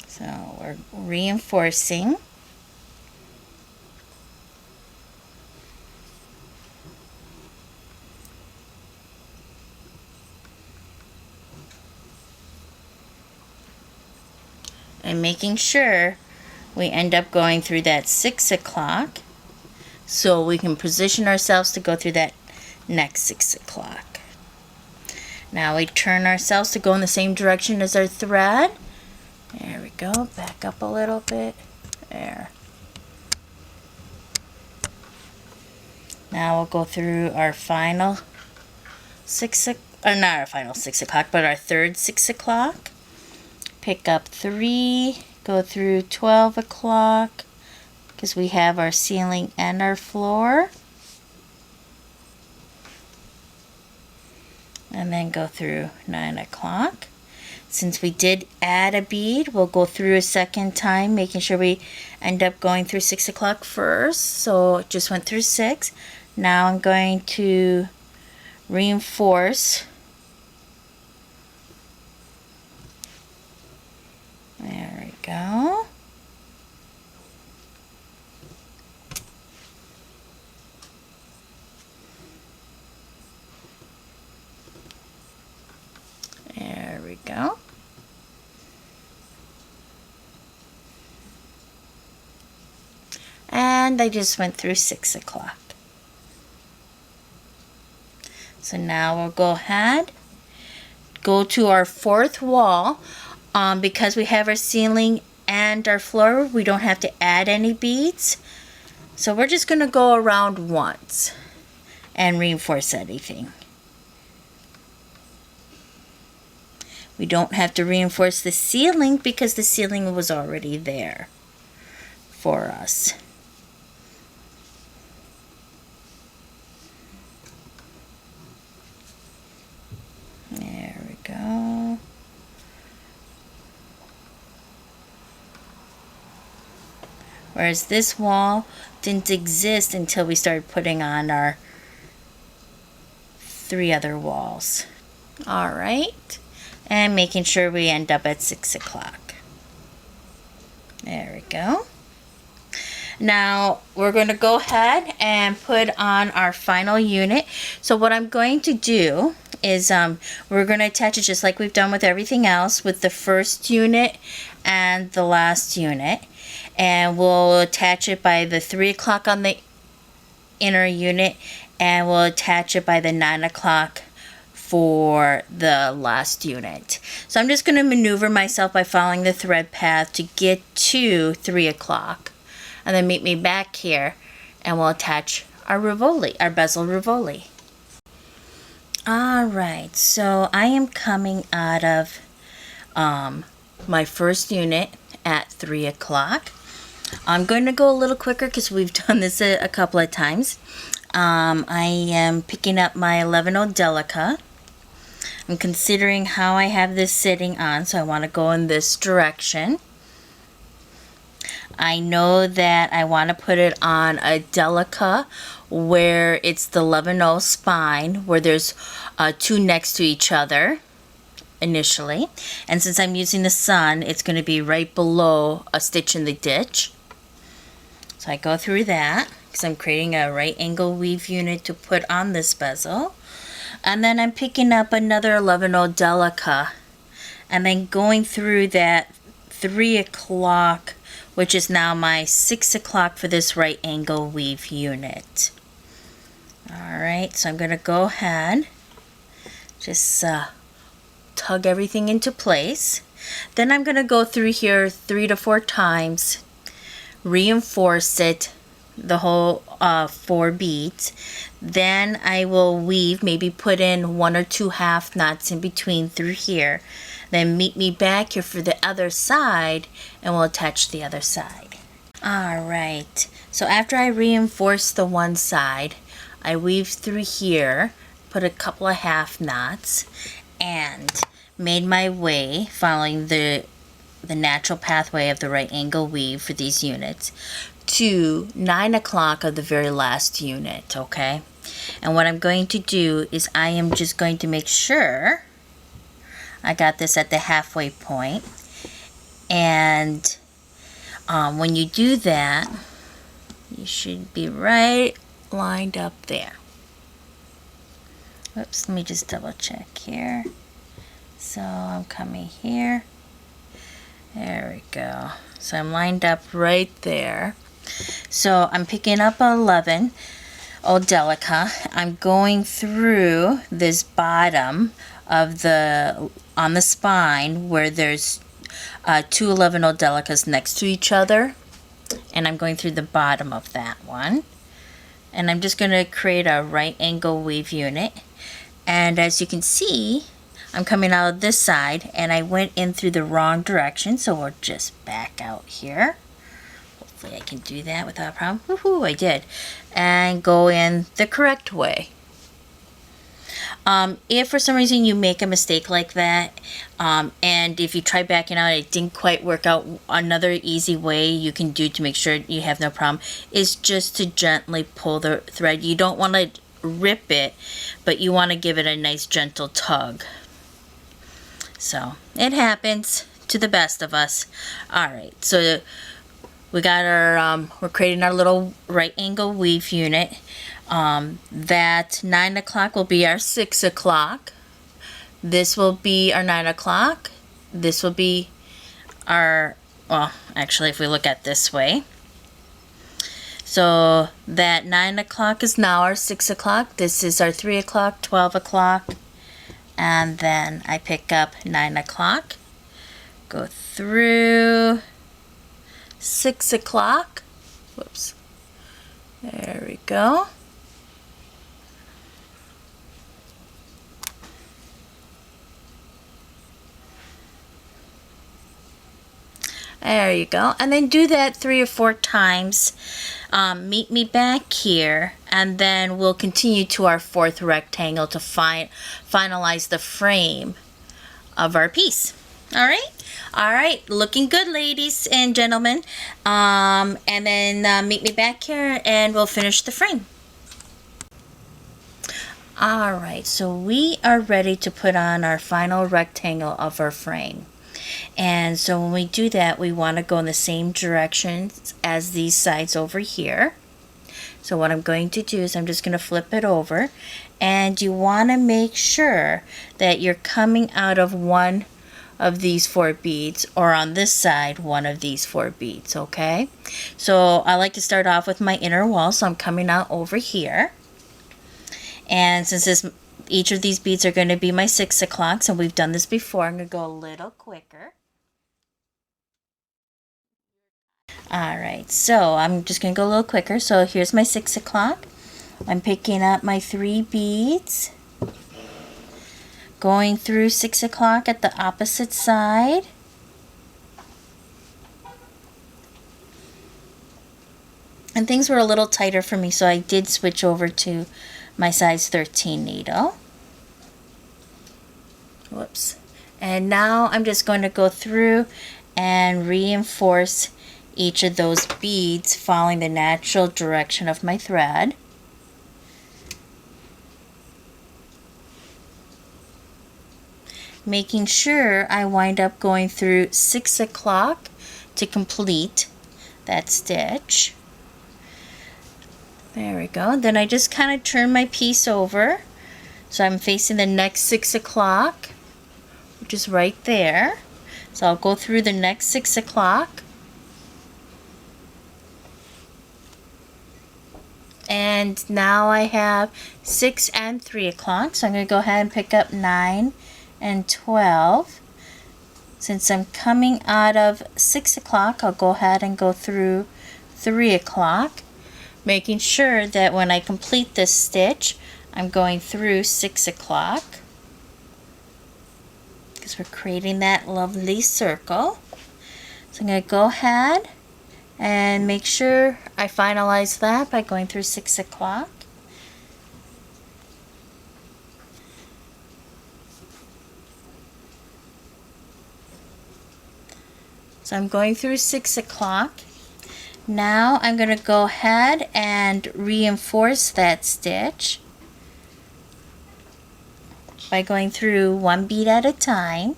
So we're reinforcing. And making sure we end up going through that 6 o'clock so we can position ourselves to go through that next 6 o'clock. Now we turn ourselves to go in the same direction as our thread. There we go. Back up a little bit. There. Now we'll go through our final 6 o'clock, or not our final 6 o'clock, but our third 6 o'clock. Pick up 3, go through 12 o'clock, because we have our ceiling and our floor. And then go through 9 o'clock. Since we did add a bead, we'll go through a second time, making sure we end up going through 6 o'clock first. So it just went through 6. Now I'm going to reinforce. There we go. There we go. And I just went through 6 o'clock. So now we'll go ahead, go to our fourth wall. Because we have our ceiling and our floor, we don't have to add any beads. So we're just going to go around once and reinforce anything. We don't have to reinforce the ceiling because the ceiling was already there for us. There we go. Whereas this wall didn't exist until we started putting on our 3 other walls. Alright. And making sure we end up at 6 o'clock. There we go. Now we're going to go ahead and put on our final unit. So what I'm going to do is we're going to attach it just like we've done with everything else, with the first unit and the last unit. And we'll attach it by the 3 o'clock on the inner unit, and we'll attach it by the 9 o'clock for the last unit. So I'm just going to maneuver myself by following the thread path to get to 3 o'clock. And then meet me back here and we'll attach our Rivoli, our bezel Rivoli. Alright, so I am coming out of my first unit at 3 o'clock. I'm going to go a little quicker because we've done this a couple of times. I am picking up my 11 Delica. I'm considering how I have this sitting on, so I want to go in this direction. I know that I want to put it on a delica where it's the 11-0 spine, where there's two next to each other initially. And since I'm using the sun, it's going to be right below a stitch in the ditch. So I go through that because I'm creating a right angle weave unit to put on this bezel. And then I'm picking up another 11-0 delica and then going through that 3 o'clock, which is now my 6 o'clock for this right angle weave unit. Alright, so I'm going to go ahead, just tug everything into place. Then I'm going to go through here 3 to 4 times, reinforce it, the whole 4 beads. Then I will weave, maybe put in 1 or 2 half knots in between through here. Then meet me back here for the other side and we'll attach the other side. Alright, so after I reinforce the one side, I weave through here, put a couple of half knots, and made my way following the natural pathway of the right angle weave for these units to 9 o'clock of the very last unit, okay? And what I'm going to do is I am just going to make sure I got this at the halfway point. And when you do that, you should be right lined up there. Whoops, let me just double check here. So I'm coming here. There we go. So I'm lined up right there. So I'm picking up 11 delica. I'm going through this bottom of on the spine where there's 2 11 delicas next to each other, and I'm going through the bottom of that one. And I'm just going to create a right angle weave unit. And as you can see, I'm coming out of this side and I went in through the wrong direction, so we'll just back out here. Hopefully I can do that without a problem. Woohoo, I did. And go in the correct way. If for some reason you make a mistake like that, and if you try backing out and it didn't quite work out, another easy way you can do to make sure you have no problem is just to gently pull the thread. You don't want to rip it, but you want to give it a nice gentle tug. So it happens to the best of us. Alright, so we got our, we're creating our little right angle weave unit. That 9 o'clock will be our 6 o'clock. This will be our 9 o'clock. This will be our, well, actually, if we look at this way. So that 9 o'clock is now our 6 o'clock. This is our 3 o'clock, 12 o'clock. And then I pick up 9 o'clock. Go through 6 o'clock. Whoops. There we go. There you go. And then do that 3 or 4 times. Meet me back here, and then we'll continue to our 4th rectangle to finalize the frame of our piece. Alright? Alright, looking good, ladies and gentlemen. And then meet me back here and we'll finish the frame. Alright, so we are ready to put on our final rectangle of our frame. And so when we do that, we want to go in the same direction as these sides over here. So what I'm going to do is I'm just going to flip it over, and you want to make sure that you're coming out of one of these 4 beads, or on this side one of these 4 beads, okay? So I like to start off with my inner wall, so I'm coming out over here. And since each of these beads are going to be my 6 o'clock, so we've done this before, I'm going to go a little quicker. Alright, so I'm just going to go a little quicker. So here's my 6 o'clock. I'm picking up my 3 beads, going through 6 o'clock at the opposite side. And things were a little tighter for me, so I did switch over to my size 13 needle. Whoops. And now I'm just going to go through and reinforce each of those beads following the natural direction of my thread. Making sure I wind up going through 6 o'clock to complete that stitch. There we go. Then I just kind of turn my piece over so I'm facing the next 6 o'clock, which is right there. So I'll go through the next 6 o'clock. And now I have 6 and 3 o'clock. So I'm going to go ahead and pick up 9 and 12. Since I'm coming out of 6 o'clock, I'll go ahead and go through 3 o'clock, making sure that when I complete this stitch, I'm going through 6 o'clock, because we're creating that lovely circle. So I'm going to go ahead and make sure I finalize that by going through 6 o'clock. So I'm going through 6 o'clock. Now I'm going to go ahead and reinforce that stitch by going through 1 bead at a time.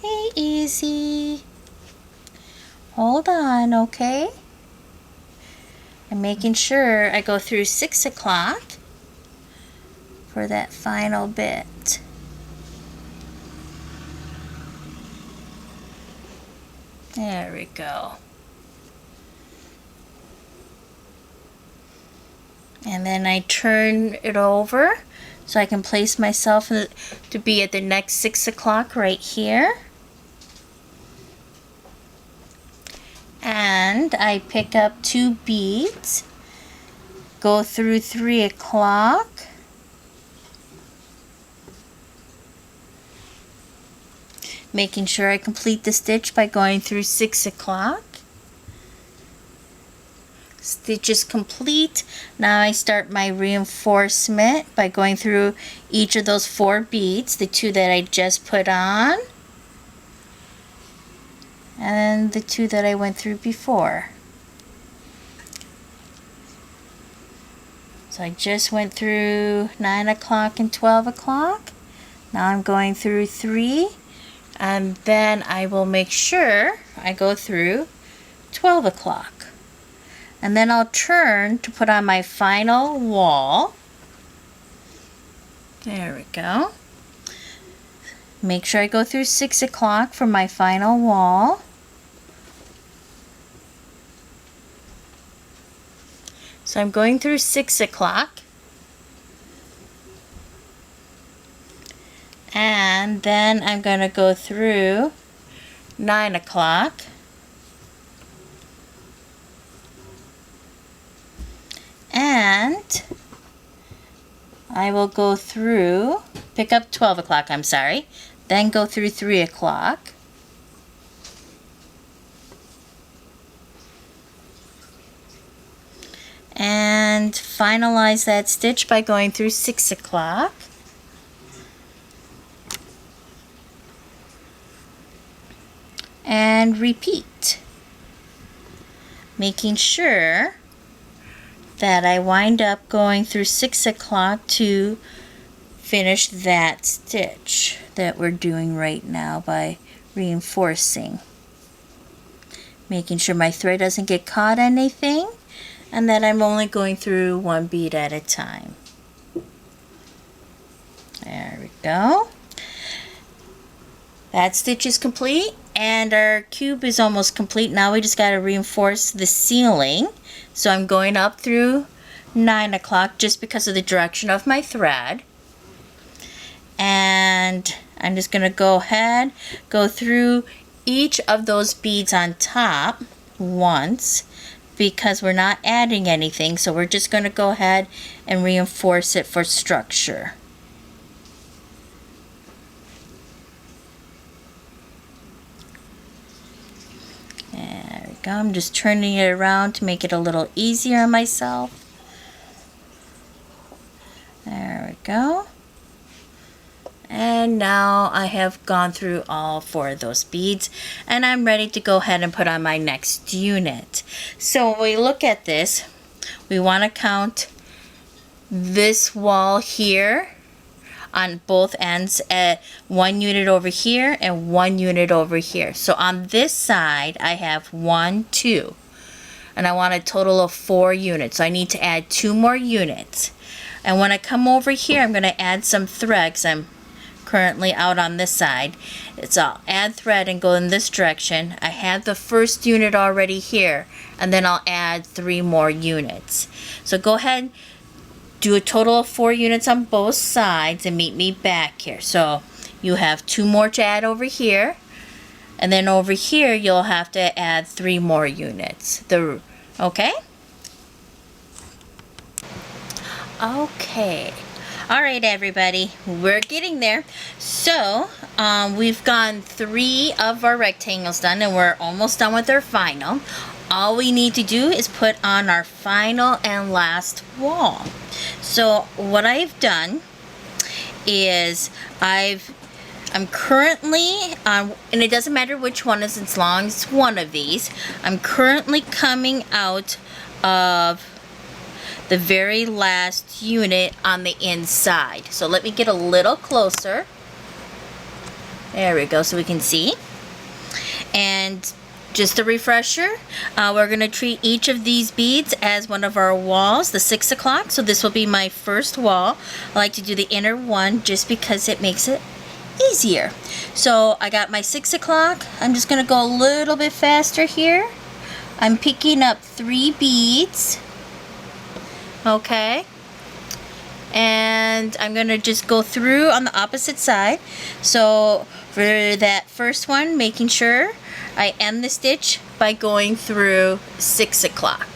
Hey, easy. Hold on, okay? I'm making sure I go through 6 o'clock for that final bit. There we go. And then I turn it over so I can place myself to be at the next 6 o'clock right here. And I pick up 2 beads, go through 3 o'clock, making sure I complete the stitch by going through 6 o'clock. Stitch is complete. Now I start my reinforcement by going through each of those 4 beads, the 2 that I just put on, and the 2 that I went through before. So I just went through 9 o'clock and 12 o'clock. Now I'm going through 3, and then I will make sure I go through 12 o'clock. And then I'll turn to put on my final wall. There we go. Make sure I go through 6 o'clock for my final wall. So I'm going through 6 o'clock. And then I'm going to go through 9 o'clock. And I will go through, pick up 12 o'clock, I'm sorry, then go through 3 o'clock. And finalize that stitch by going through 6 o'clock. And repeat, making sure that I wind up going through 6 o'clock to finish that stitch that we're doing right now by reinforcing. Making sure my thread doesn't get caught in anything, and that I'm only going through 1 bead at a time. There we go. That stitch is complete, and our cube is almost complete. Now we just got to reinforce the ceiling. So I'm going up through 9 o'clock just because of the direction of my thread. And I'm just going to go ahead, go through each of those beads on top once, because we're not adding anything. So we're just going to go ahead and reinforce it for structure. There we go. I'm just turning it around to make it a little easier on myself. There we go. And now now I have gone through all 4 of those beads, and I'm ready to go ahead and put on my next unit. So when we look at this, we want to count this wall here on both ends at 1 unit over here and 1 unit over here. So on this side I have 1, 2, and I want a total of 4 units. So I need to add 2 more units. And when I come over here, I'm going to add some thread, 'cause I'm currently out on this side. So I'll add thread and go in this direction. I have the first unit already here, and then I'll add 3 more units. So go ahead, do a total of 4 units on both sides and meet me back here. So you have 2 more to add over here, and then over here you'll have to add 3 more units. Okay? Okay. All right, everybody, we're getting there. So we've gone 3 of our rectangles done, and we're almost done with our final. All we need to do is put on our final and last wall. So what I've done is I'm currently on, and it doesn't matter which one is, as long as it's one of these, I'm currently coming out of the very last unit on the inside. So let me get a little closer. There we go, so we can see. And just a refresher, we're going to treat each of these beads as one of our walls, the 6 o'clock. So this will be my first wall. I like to do the inner one just because it makes it easier. So I got my 6 o'clock. I'm just going to go a little bit faster here. I'm picking up 3 beads. Okay, and I'm going to just go through on the opposite side. So for that first one, making sure I end the stitch by going through 6 o'clock.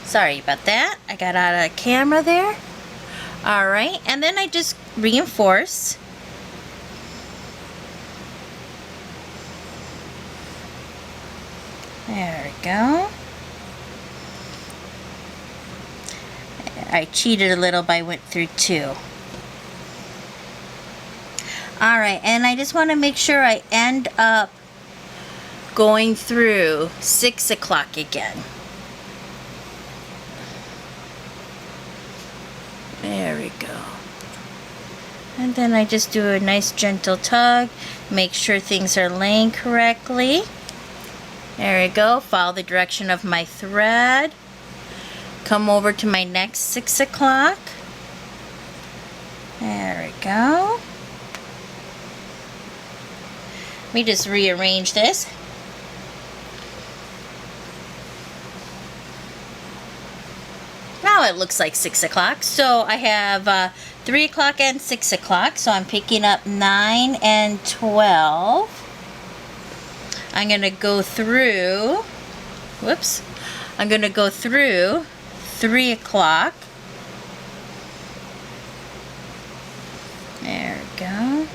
Sorry about that, I got out of camera there. Alright, and then I just reinforce. There we go. I cheated a little by went through 2. Alright, and I just want to make sure I end up going through 6 o'clock again. There we go. And then I just do a nice gentle tug, make sure things are laying correctly. There we go, follow the direction of my thread. Come over to my next 6 o'clock. There we go. Let me just rearrange this. Now it looks like 6 o'clock. So I have 3 o'clock and 6 o'clock. So I'm picking up 9 and 12. I'm going to go through, whoops, I'm going to go through 3 o'clock. There we go.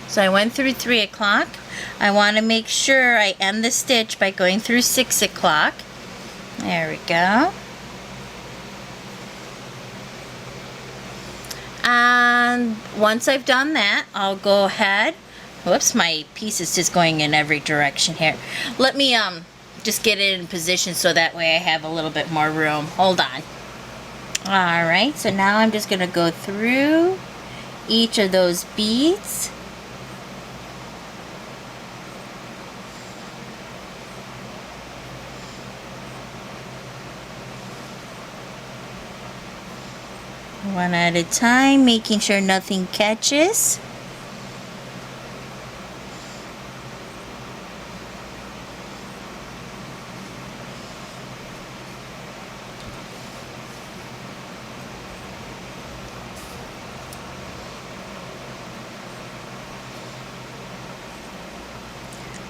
So I went through 3 o'clock. I want to make sure I end the stitch by going through 6 o'clock. There we go. And once I've done that, I'll go ahead. Whoops, my piece is just going in every direction here. Let me just get it in position so that way I have a little bit more room. Hold on. Alright, so now I'm just going to go through each of those beads. One at a time, making sure nothing catches.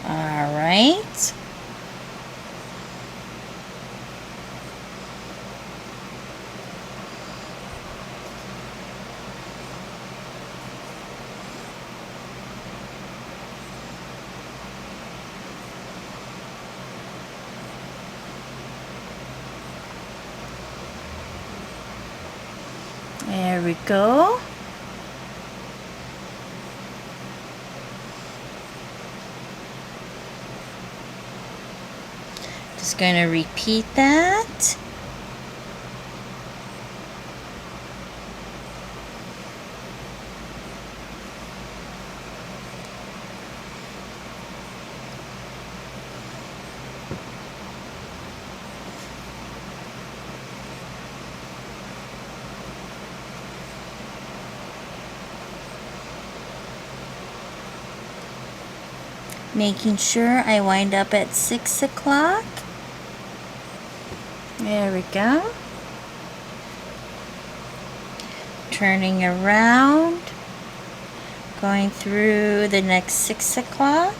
All right. There we go. Just going to repeat that. Making sure I wind up at 6 o'clock. There we go. Turning around, going through the next 6 o'clock.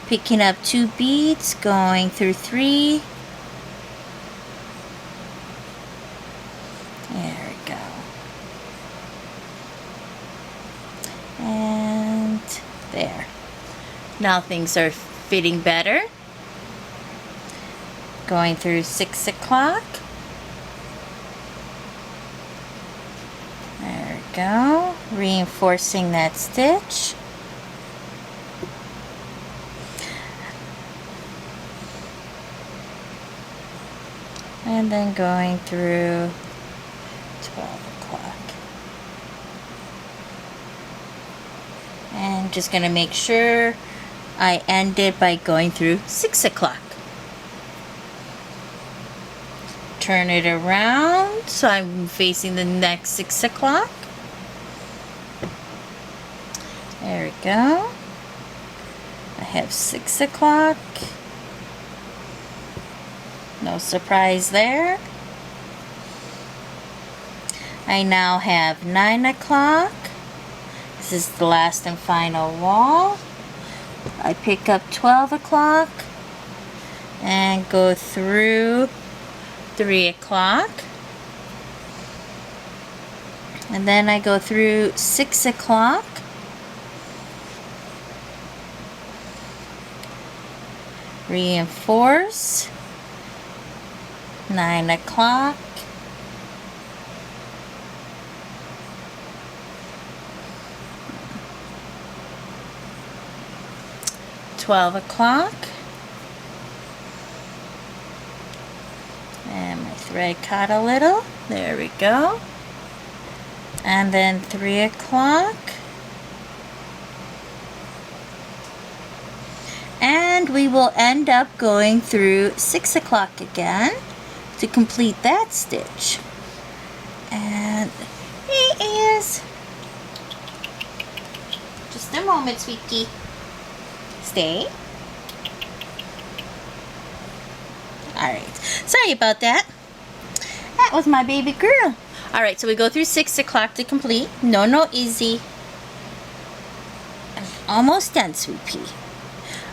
Picking up 2 beads, going through 3. There we go. And there. Now things are fitting better. Going through 6 o'clock. There we go. Reinforcing that stitch. And then going through 12 o'clock. And just going to make sure I end it by going through 6 o'clock. Turn it around so I'm facing the next 6 o'clock. There we go. I have 6 o'clock. No surprise there. I now have 9 o'clock. This is the last and final wall. I pick up 12 o'clock and go through 3 o'clock. And then I go through 6 o'clock. Reinforce. 9 o'clock. $12 o'clock. And my thread caught a little. There we go. And then 3 o'clock. And we will end up going through 6 o'clock again to complete that stitch. And he is. Just a moment, sweetie. Stay. Alright, sorry about that. That was my baby girl. Alright, so we go through 6 o'clock to complete. No, easy. I'm almost done, sweet pea.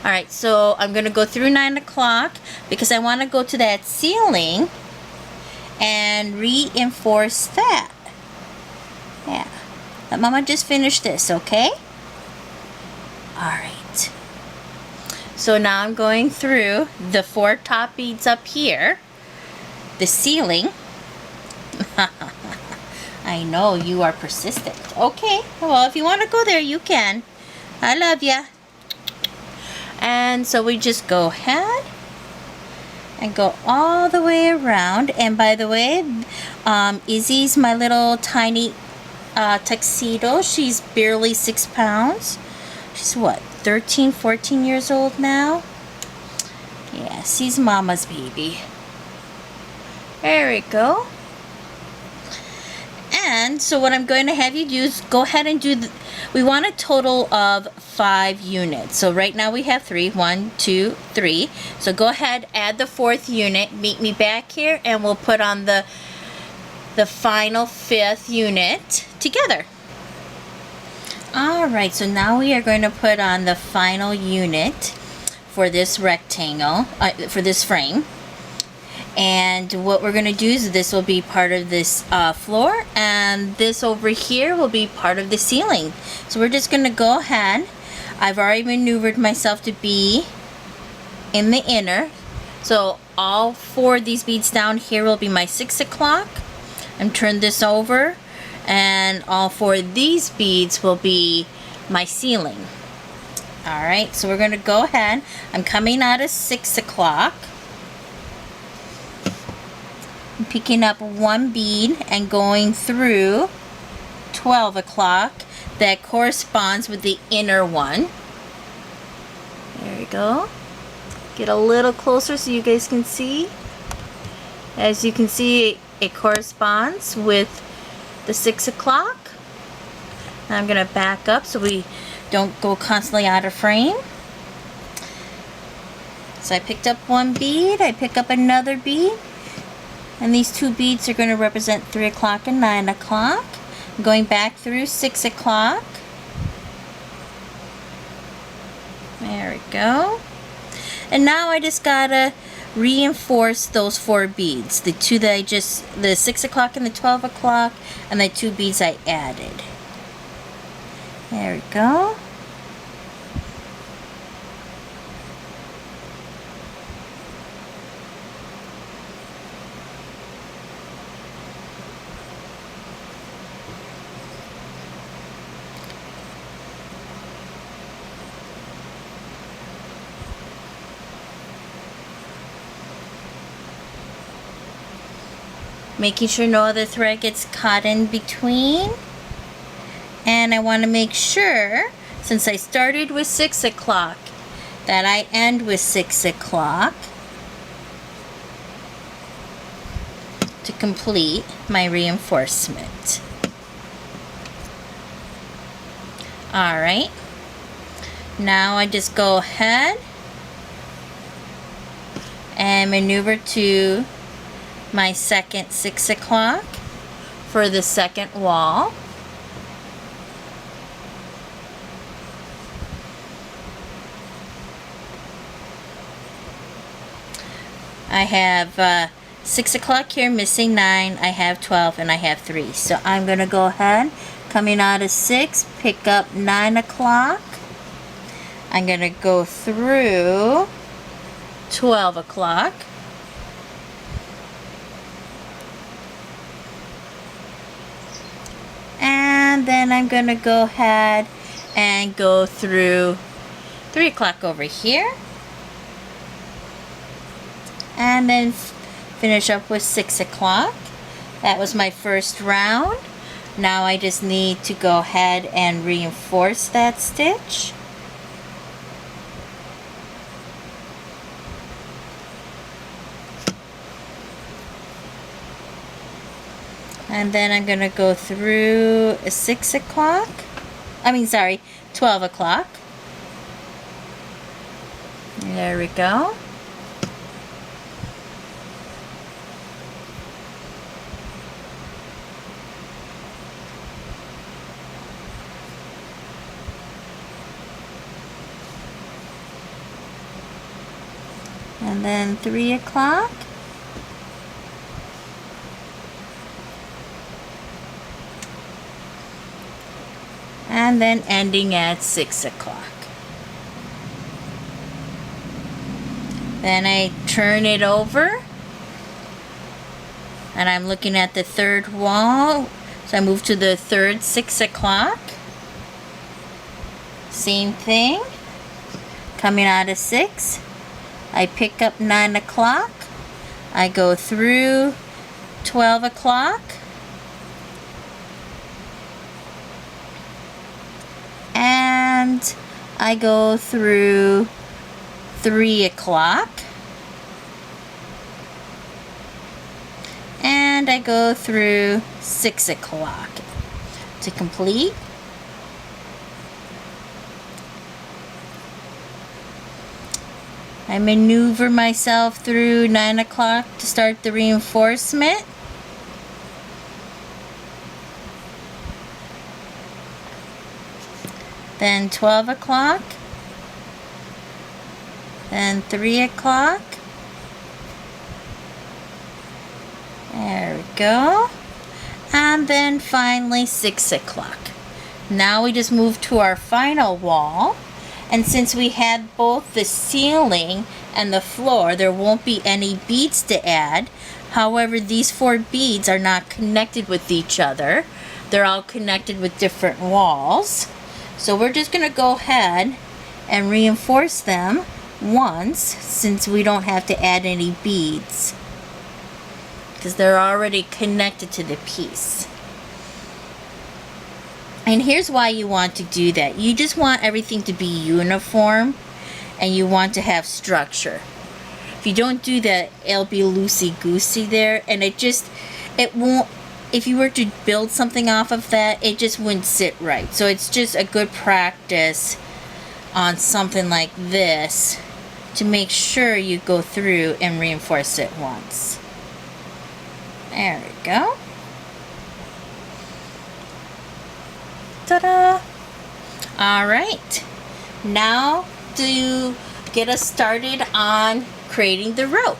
Alright, so I'm going to go through 9 o'clock because I want to go to that ceiling and reinforce that. Yeah. Let Mama just finish this, okay? Alright. So now I'm going through the 4 top beads up here, the ceiling. I know you are persistent. Okay, well, if you want to go there, you can. I love ya. And so we just go ahead and go all the way around. And by the way, Izzy's my little tiny tuxedo. She's barely 6 pounds. She's what, 13, 14 years old now? Yeah, she's Mama's baby. There we go. And so what I'm going to have you do is go ahead and do we want a total of 5 units. So right now we have 3. 1, 2, 3. So go ahead, add the 4th unit, meet me back here, and we'll put on the final 5th unit together. Alright, so now we are going to put on the final unit for this rectangle, for this frame. And what we're going to do is this will be part of this floor, and this over here will be part of the ceiling. So we're just going to go ahead. I've already maneuvered myself to be in the inner. So all 4 of these beads down here will be my 6 o'clock. And turn this over, and all 4 of these beads will be my ceiling. Alright, so we're going to go ahead. I'm coming out of 6 o'clock. I'm picking up 1 bead and going through 12 o'clock. That corresponds with the inner one. There we go. Get a little closer so you guys can see. As you can see, it corresponds with the 6 o'clock. I'm going to back up so we don't go constantly out of frame. So I picked up 1 bead, I pick up another bead, and these 2 beads are going to represent 3 o'clock and 9 o'clock. I'm going back through 6 o'clock. There we go. And now I just gotta reinforce those 4 beads. The 2 that the 6 o'clock and the 12 o'clock, and the 2 beads I added. There we go. Making sure no other thread gets caught in between. And I want to make sure, since I started with 6 o'clock, that I end with 6 o'clock to complete my reinforcement. Alright, now I just go ahead and maneuver to my second 6 o'clock for the second wall. I have 6 o'clock here, missing 9, I have 12, and I have 3. So I'm going to go ahead, coming out of 6, pick up 9 o'clock. I'm going to go through 12 o'clock. And then I'm going to go ahead and go through 3 o'clock over here. And then finish up with 6 o'clock. That was my first round. Now I just need to go ahead and reinforce that stitch. And then I'm going to go through 6 o'clock. 12 o'clock. There we go. And then 3 o'clock. And then ending at 6 o'clock. Then I turn it over. And I'm looking at the third wall. So I move to the third 6 o'clock. Same thing. Coming out of 6. I pick up 9 o'clock. I go through 12 o'clock. And I go through 3 o'clock. And I go through 6 o'clock to complete. I maneuver myself through 9 o'clock to start the reinforcement. Then 12 o'clock. Then 3 o'clock. There we go. And then finally 6 o'clock. Now we just move to our final wall. And since we had both the ceiling and the floor, there won't be any beads to add. However, these 4 beads are not connected with each other. They're all connected with different walls. So we're just going to go ahead and reinforce them once, since we don't have to add any beads, because they're already connected to the piece. And here's why you want to do that. You just want everything to be uniform, and you want to have structure. If you don't do that, it'll be loosey-goosey there, and it won't, if you were to build something off of that, it just wouldn't sit right. So it's just a good practice on something like this to make sure you go through and reinforce it once. There we go. Ta-da! Alright, now to get us started on creating the rope.